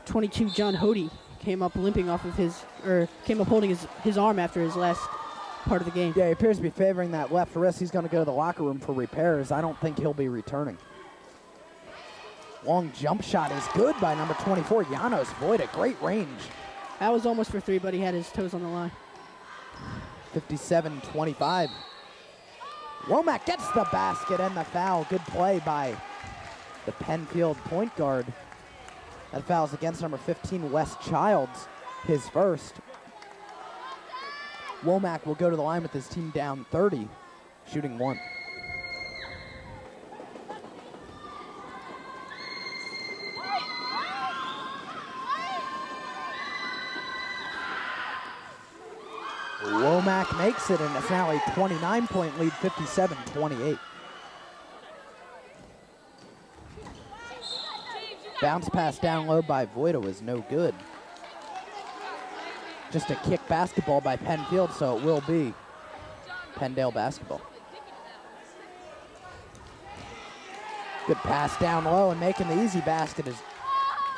22, John Hody, came up limping off of came up holding his arm after his last part of the game. Yeah, he appears to be favoring that left wrist. He's going to go to the locker room for repairs. I don't think he'll be returning. Long jump shot is good by number 24, Janos Voigt, at great range. That was almost for three, but he had his toes on the line. 57-25. Womack gets the basket and the foul. Good play by the Penfield point guard. That foul's against number 15, Wes Childs, his first. Womack will go to the line with his team down 30, shooting one. Womack makes it, and it's now a 29-point lead, 57-28. Bounce pass down low by Voida was no good. Just a kick basketball by Penfield, so it will be Penndale basketball. Good pass down low, and making the easy basket is,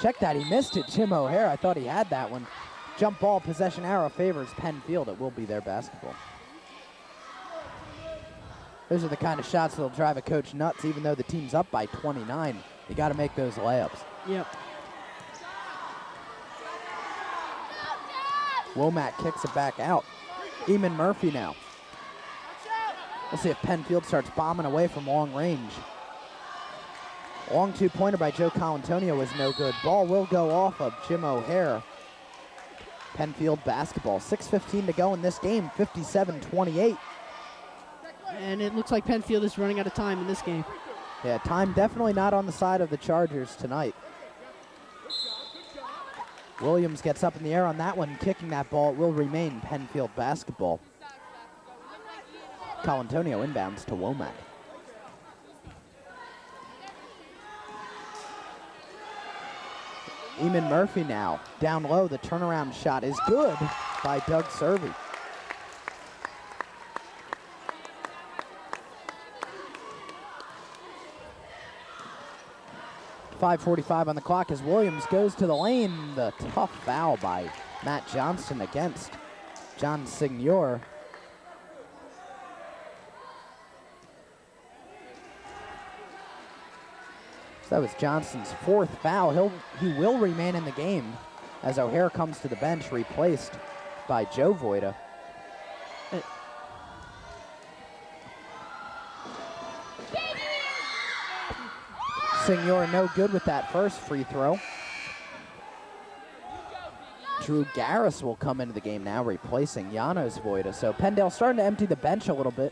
check that, he missed it, Jim O'Hare. I thought he had that one. Jump ball, possession arrow favors Penfield. It will be their basketball. Those are the kind of shots that'll drive a coach nuts, even though the team's up by 29. You got to make those layups. Yep. Womack kicks it back out. Eamon Murphy now. We'll see if Penfield starts bombing away from long range. Long two-pointer by Joe Colantonio was no good. Ball will go off of Jim O'Hare. Penfield basketball. 6:15 to go in this game, 57-28. And it looks like Penfield is running out of time in this game. Yeah, time definitely not on the side of the Chargers tonight. Williams gets up in the air on that one, kicking that ball. It will remain Pennfield basketball. Colantonio inbounds to Womack. Eamon Murphy now down low. The turnaround shot is good by Doug Servey. .5:45 on the clock as Williams goes to the lane. The tough foul by Matt Johnston against John Signor. So that was Johnston's 4th foul. He will remain in the game as O'Hare comes to the bench, replaced by Joe Voida. Signor no good with that first free throw. Drew Garris will come into the game now, replacing Janos Voida. So Penndale starting to empty the bench a little bit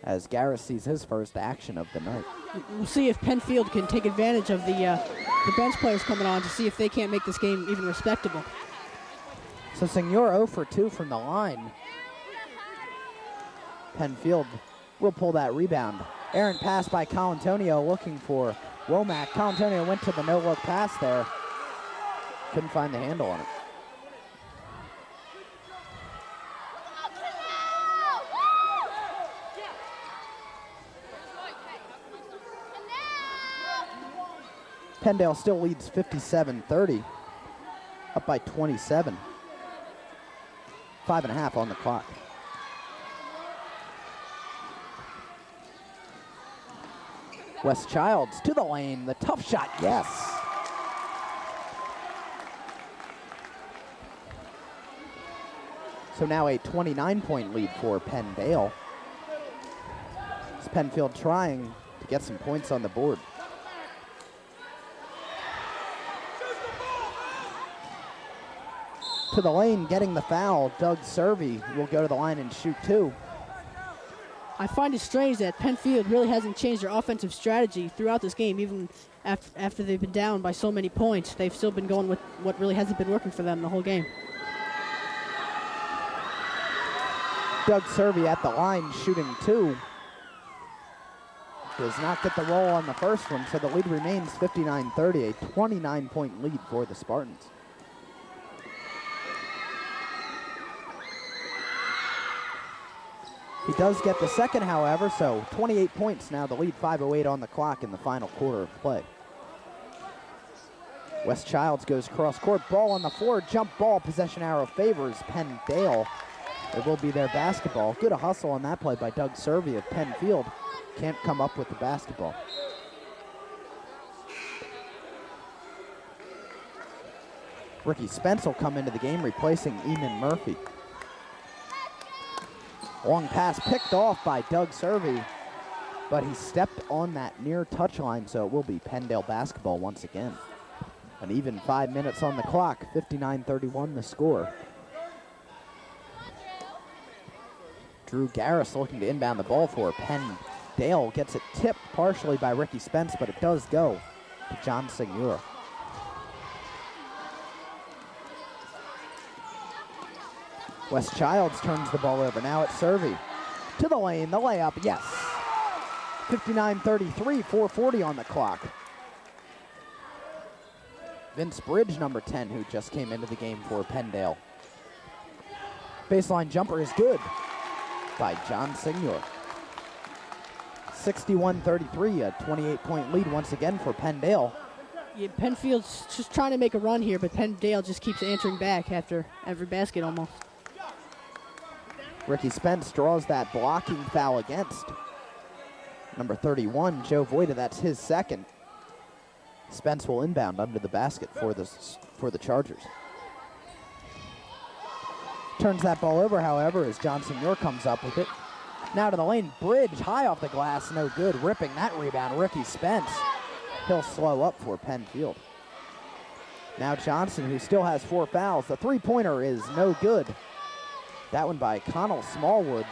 as Garris sees his first action of the night. We'll see if Pennfield can take advantage of the bench players coming on to see if they can't make this game even respectable. So Signor 0 for 2 from the line. Pennfield will pull that rebound. Errant pass by Colantonio looking for Womack. Colantonio went to the no-look pass there. Couldn't find the handle on it. Penndale still leads 57-30, up by 27. 5.5 on the clock. Wes Childs to the lane, the tough shot, yes. So now a 29-point lead for Penndale. It's Pennfield trying to get some points on the board. To the lane, getting the foul. Doug Servey will go to the line and shoot 2. I find it strange that Pennfield really hasn't changed their offensive strategy throughout this game, even after they've been down by so many points. They've still been going with what really hasn't been working for them the whole game. Doug Servey at the line shooting 2. Does not get the roll on the first one, so the lead remains 59-30, a 29-point lead for the Spartans. He does get the second, however, so 28 points now, the lead. 5:08 on the clock in the final quarter of play. Wes Childs goes cross-court, ball on the floor, jump ball, possession arrow favors Penndale. It will be their basketball. Good a hustle on that play by Doug Servey of Pennfield. Can't come up with the basketball. Ricky Spence will come into the game, replacing Eamon Murphy. Long pass picked off by Doug Servey, but he stepped on that near touchline, so it will be Penndale basketball once again. An even 5 minutes on the clock, 59-31 the score. Drew Garris looking to inbound the ball for Penndale. Gets it tipped partially by Ricky Spence, but it does go to John Signor. Wes Childs turns the ball over. Now it's Servey. To the lane, the layup, yes. 59-33, 4:40 on the clock. Vince Bridge, number 10, who just came into the game for Penndale. Baseline jumper is good by John Signor. 61-33, a 28-point lead once again for Penndale. Yeah, Pennfield's just trying to make a run here, but Penndale just keeps answering back after every basket almost. Ricky Spence draws that blocking foul against number 31, Joe Voida. That's his second. Spence will inbound under the basket for the Chargers. Turns that ball over, however, as John Signor comes up with it. Now to the lane, Bridge high off the glass, no good. Ripping that rebound, Ricky Spence. He'll slow up for Pennfield. Now Johnson, who still has 4 fouls. The three-pointer is no good. That one by Connell Smallwood.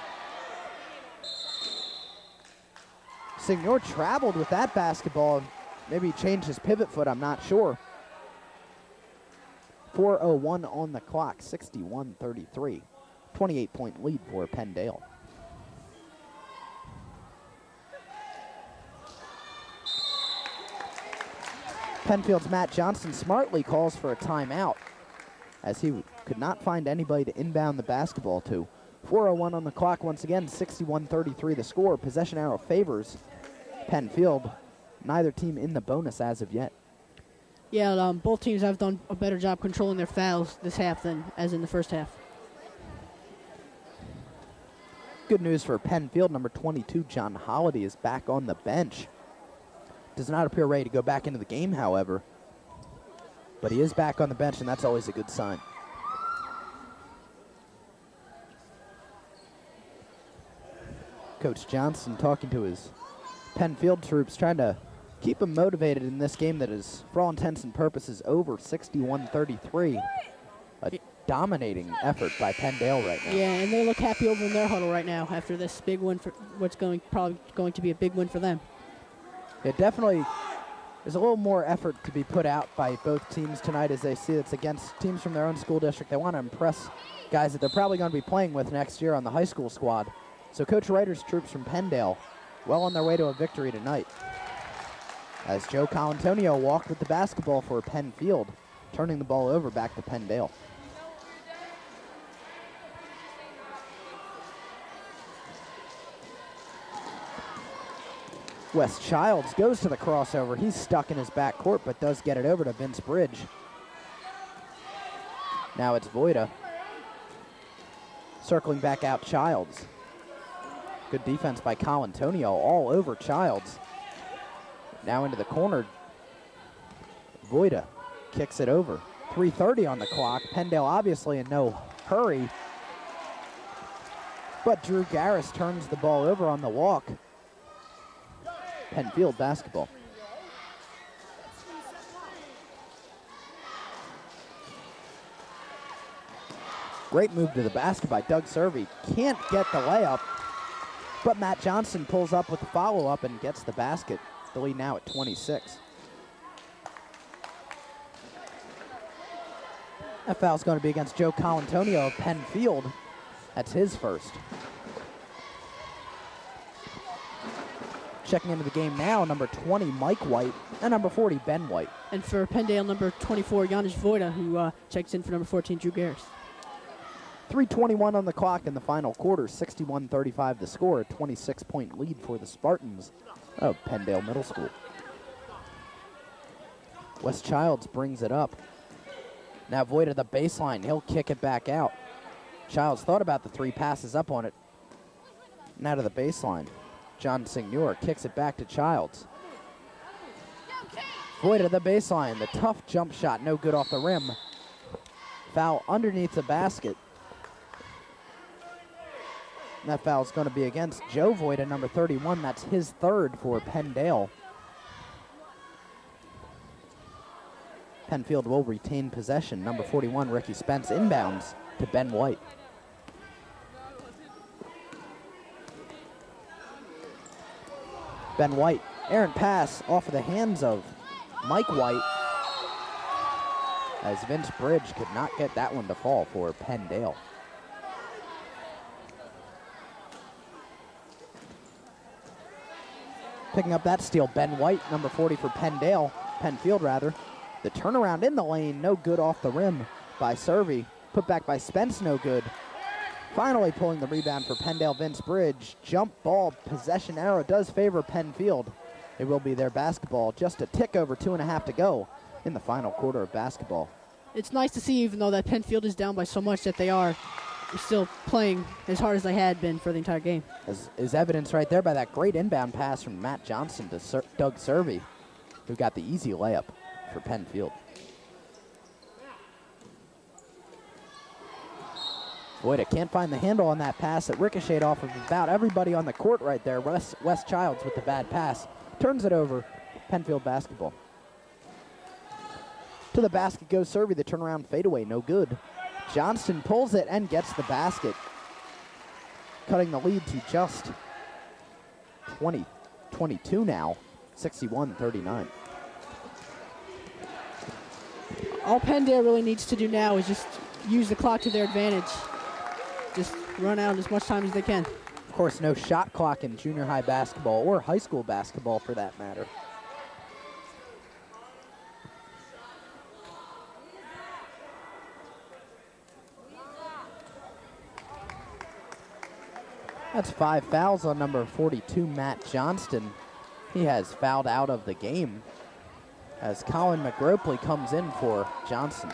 Signor traveled with that basketball. Maybe he changed his pivot foot, I'm not sure. 4:01 on the clock, 61-33. 28-point lead for Penndale. Pennfield's Matt Johnson smartly calls for a timeout as he could not find anybody to inbound the basketball to. 4:01 on the clock once again, 61-33 the score. Possession arrow favors Pennfield. Neither team in the bonus as of yet. Yeah, both teams have done a better job controlling their fouls this half than as in the first half. Good news for Pennfield. Number 22, John Holliday, is back on the bench. Does not appear ready to go back into the game, however. But he is back on the bench, and that's always a good sign. Coach Johnson talking to his Pennfield troops, trying to keep them motivated in this game that is, for all intents and purposes, over 61-33. A dominating effort by Penndale right now. Yeah, and they look happy over in their huddle right now after this big win for what's probably going to be a big win for them. It definitely is a little more effort to be put out by both teams tonight as they see it's against teams from their own school district. They want to impress guys that they're probably going to be playing with next year on the high school squad. So Coach Ryder's troops from Penndale well on their way to a victory tonight. As Joe Colantonio walked with the basketball for Pennfield, turning the ball over back to Penndale. Wes Childs goes to the crossover. He's stuck in his backcourt, but does get it over to Vince Bridge. Now it's Voida. Circling back out Childs. Good defense by Colantonio, all over Childs. Now into the corner. Voida kicks it over. 3:30 on the clock. Penndale obviously in no hurry. But Drew Garris turns the ball over on the walk. Pennfield basketball. Great move to the basket by Doug Servey. Can't get the layup, but Matt Johnson pulls up with the follow-up and gets the basket. The lead now at 26. That foul's going to be against Joe Colantonio of Pennfield. That's his first. Checking into the game now, number 20, Mike White, and number 40, Ben White. And for Penndale, number 24, Janusz Voida, who checks in for number 14, Drew Garris. 3:21 on the clock in the final quarter, 61-35 the score, a 26-point lead for the Spartans of Penndale Middle School. Wes Childs brings it up. Now Voida the baseline, he'll kick it back out. Childs thought about the three, passes up on it. Now to the baseline. John Signor kicks it back to Childs. Voida to the baseline. The tough jump shot, no good off the rim. Foul underneath the basket. And that foul is going to be against Joe Voida, number 31. That's his third for Penndale. Pennfield will retain possession. Number 41, Ricky Spence, inbounds to Ben White. Ben White, errant pass off of the hands of Mike White, as Vince Bridge could not get that one to fall for Penndale. Picking up that steal, Ben White, number 40 for Pennfield rather. The turnaround in the lane, no good off the rim by Servey. Put back by Spence, no good. Finally pulling the rebound for Penndale, Vince Bridge. Jump ball, possession arrow does favor Pennfield. It will be their basketball. Just a tick over 2.5 to go in the final quarter of basketball. It's nice to see, even though that Pennfield is down by so much, that they are still playing as hard as they had been for the entire game. As is evidence right there by that great inbound pass from Matt Johnson to Doug Servey, who got the easy layup for Pennfield. Voida can't find the handle on that pass. It ricocheted off of about everybody on the court right there. Wes Childs with the bad pass. Turns it over. Pennfield basketball. To the basket goes Servey. The turnaround fadeaway, no good. Johnston pulls it and gets the basket, cutting the lead to just 22 now, 61-39. All Penndale really needs to do now is just use the clock to their advantage. Just run out as much time as they can. Of course, no shot clock in junior high basketball or high school basketball for that matter. That's 5 fouls on number 42, Matt Johnston. He has fouled out of the game as Colin McGropely comes in for Johnson.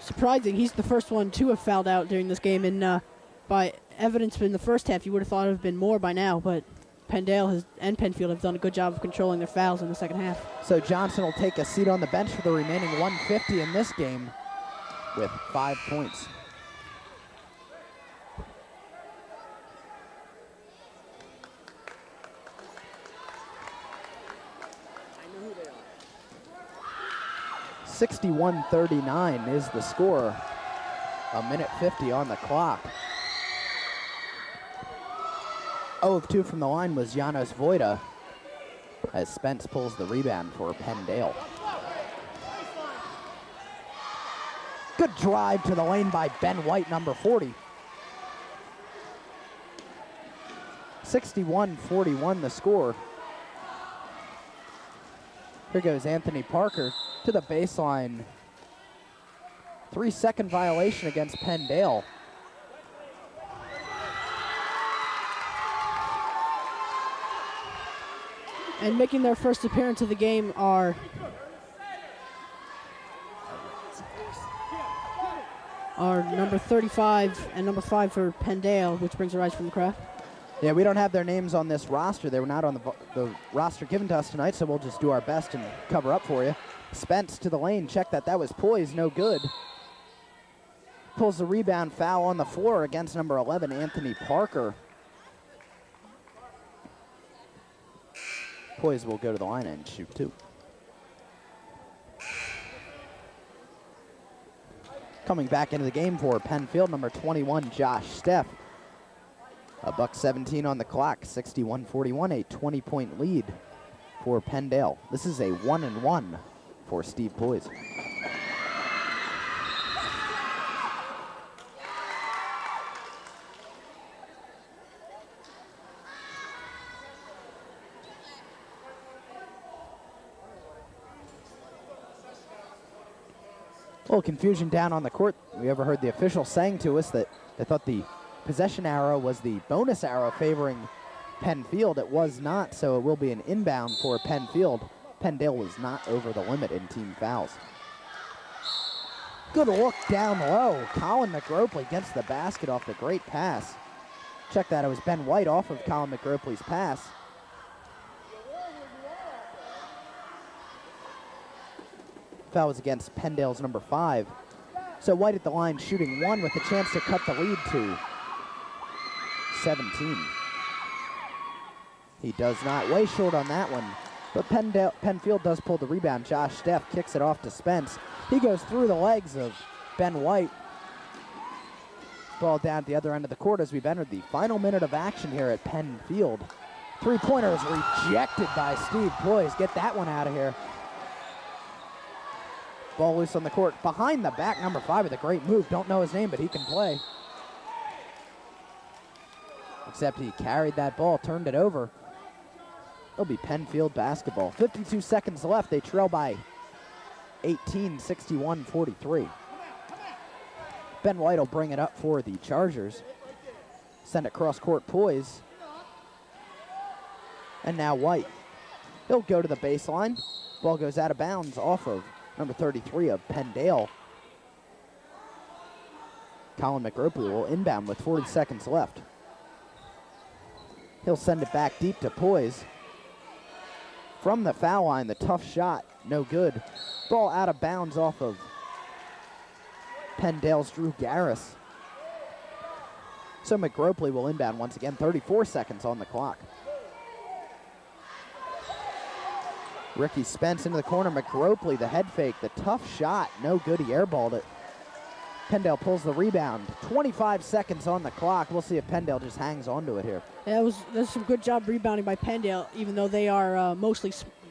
Surprising, he's the first one to have fouled out during this game, and by evidence in the first half, you would have thought it would have been more by now, but Penndale and Pennfield have done a good job of controlling their fouls in the second half. So Johnson will take a seat on the bench for the remaining 150 in this game with 5 points. I know who they are. 61-39 is the score. A minute 50 on the clock. 0 of 2 from the line was Janos Vojta as Spence pulls the rebound for Penndale. Good drive to the lane by Ben White, number 40. 61-41 the score. Here goes Anthony Parker to the baseline. 3-second violation against Penndale. And making their first appearance of the game are number 35 and number 5 for Penndale, which brings a rise from the crowd. Yeah, we don't have their names on this roster. They were not on the roster given to us tonight, so we'll just do our best and cover up for you. Spence to the lane. Check that. That was poised. No good. Pulls the rebound, foul on the floor against number 11, Anthony Parker. Poise will go to the line and shoot 2. Coming back into the game for Pennfield, number 21, Josh Steff. $1:17 on the clock, 61-41, a 20-point lead for Penndale. This is a 1-1 for Steve Poise. A little confusion down on the court. We overheard the official saying to us that they thought the possession arrow was the bonus arrow favoring Pennfield. It was not, so it will be an inbound for Pennfield. Penndale was not over the limit in team fouls. Good look down low. Colin McGropely gets the basket off the great pass. Check that, it was Ben White off of Colin McGropely's pass. Foul was against Penndale's number 5. So White at the line shooting 1 with a chance to cut the lead to 17. He does not, way short on that one. But Pennfield does pull the rebound. Josh Steff kicks it off to Spence. He goes through the legs of Ben White. Ball down at the other end of the court as we've entered the final minute of action here at Pennfield. 3-pointer is rejected by Steve Poise. Get that one out of here. Ball loose on the court. Behind the back, number 5 with a great move. Don't know his name, but he can play. Except he carried that ball, turned it over. It'll be Pennfield basketball. 52 seconds left. They trail by 18, 61-43. Ben White will bring it up for the Chargers. Send it cross court, Poise. And now White. He'll go to the baseline. Ball goes out of bounds off of number 33 of Penndale. Colin McGropely will inbound with 40 seconds left. He'll send it back deep to Poise. From the foul line, the tough shot, no good. Ball out of bounds off of Penndale's Drew Garris. So McGropely will inbound once again, 34 seconds on the clock. Ricky Spence into the corner. McGropely, the head fake, the tough shot, no good. He airballed it. Penndale pulls the rebound. 25 seconds on the clock. We'll see if Penndale just hangs on to it here. Yeah, there's some good job rebounding by Penndale, even though they are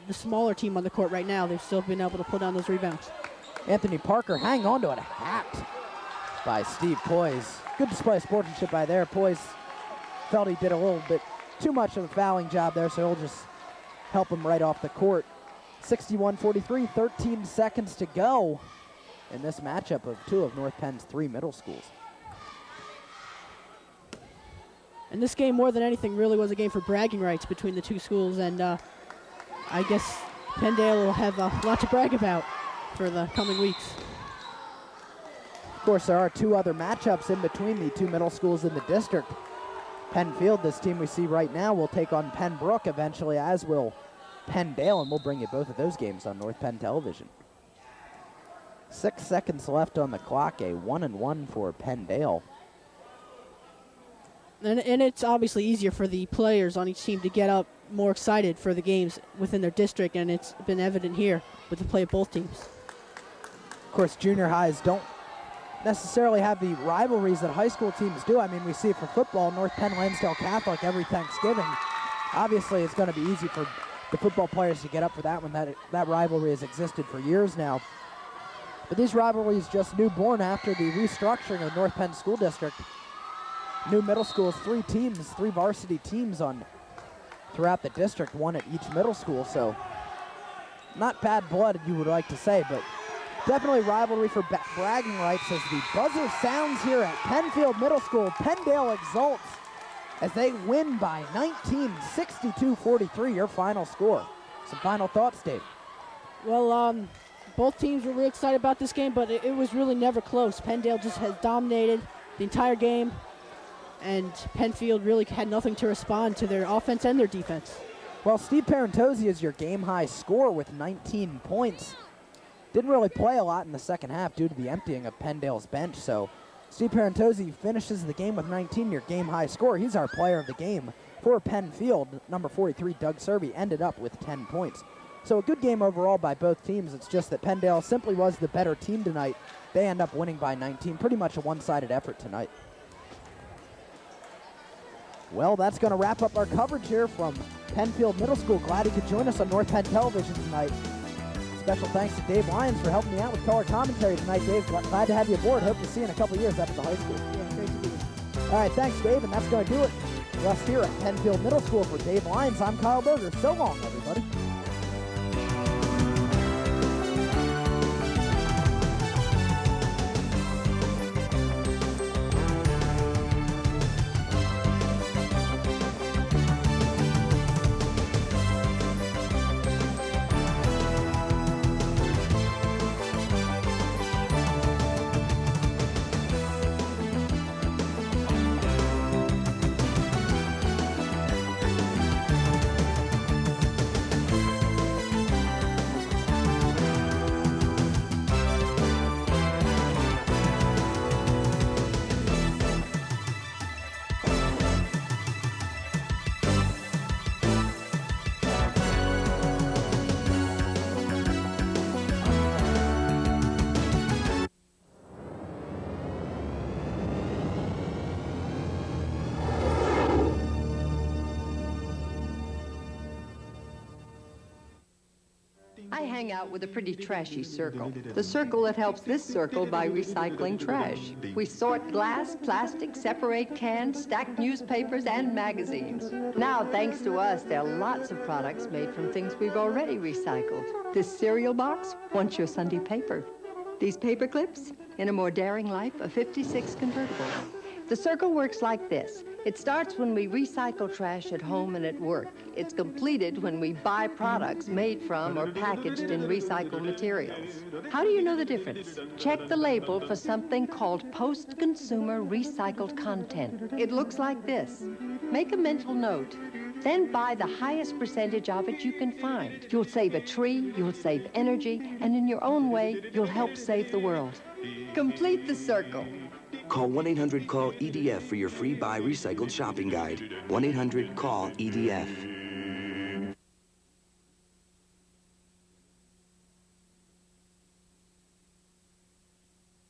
the smaller team on the court right now. They've still been able to pull down those rebounds. Anthony Parker hang on to it, hacked by Steve Poise. Good display of sportsmanship by there. Poise felt he did a little bit too much of a fouling job there, so he'll just help him right off the court. 61-43, 13 seconds to go in this matchup of two of North Penn's three middle schools. And this game, more than anything, really was a game for bragging rights between the two schools, and I guess Penndale will have a lot to brag about for the coming weeks. Of course, there are two other matchups in between the two middle schools in the district. Penfield, this team we see right now, will take on Pembroke eventually, as will Penndale, and we'll bring you both of those games on North Penn Television. 6 seconds left on the clock, a 1-1 for Penndale. And it's obviously easier for the players on each team to get up more excited for the games within their district, and it's been evident here with the play of both teams. Of course, junior highs don't necessarily have the rivalries that high school teams do. I mean, we see it for football, North Penn, Lansdale Catholic every Thanksgiving. Obviously, it's going to be easy for the football players to get up for that one. That rivalry has existed for years now. But these rivalries just newborn after the restructuring of the North Penn School District. New middle schools, three varsity teams throughout the district, one at each middle school. So not bad blood, you would like to say, but definitely rivalry for bragging rights as the buzzer sounds here at Pennfield Middle School. Penndale exults as they win by 19, 62-43, your final score. Some final thoughts, Dave? Well, both teams were really excited about this game, but it was really never close. Penndale just has dominated the entire game, and Pennfield really had nothing to respond to their offense and their defense. Well, Steve Parentozzi is your game-high scorer with 19 points. Didn't really play a lot in the second half due to the emptying of Penndale's bench, so Steve Parentozzi finishes the game with 19, your game-high scorer. He's our player of the game for Pennfield. Number 43, Doug Serby, ended up with 10 points. So a good game overall by both teams. It's just that Penndale simply was the better team tonight. They end up winning by 19. Pretty much a one-sided effort tonight. Well, that's going to wrap up our coverage here from Pennfield Middle School. Glad you could join us on North Penn Television tonight. Special thanks to Dave Lyons for helping me out with color commentary tonight, Dave. Glad to have you aboard. Hope to see you in a couple years up at the high school. Yeah, great to be here. All right, thanks, Dave, and that's going to do it for us here at Pennfield Middle School. For Dave Lyons, I'm Kyle Berger. So long, everybody. I hang out with a pretty trashy circle. The circle that helps this circle by recycling trash. We sort glass, plastic, separate cans, stack newspapers, and magazines. Now, thanks to us, there are lots of products made from things we've already recycled. This cereal box wants your Sunday paper. These paper clips, in a more daring life, a 56 convertible. The circle works like this. It starts when we recycle trash at home and at work. It's completed when we buy products made from or packaged in recycled materials. How do you know the difference? Check the label for something called post-consumer recycled content. It looks like this. Make a mental note. Then buy the highest percentage of it you can find. You'll save a tree, you'll save energy, and in your own way, you'll help save the world. Complete the circle. Call 1-800-CALL-EDF for your free Buy Recycled shopping guide. 1-800-CALL-EDF.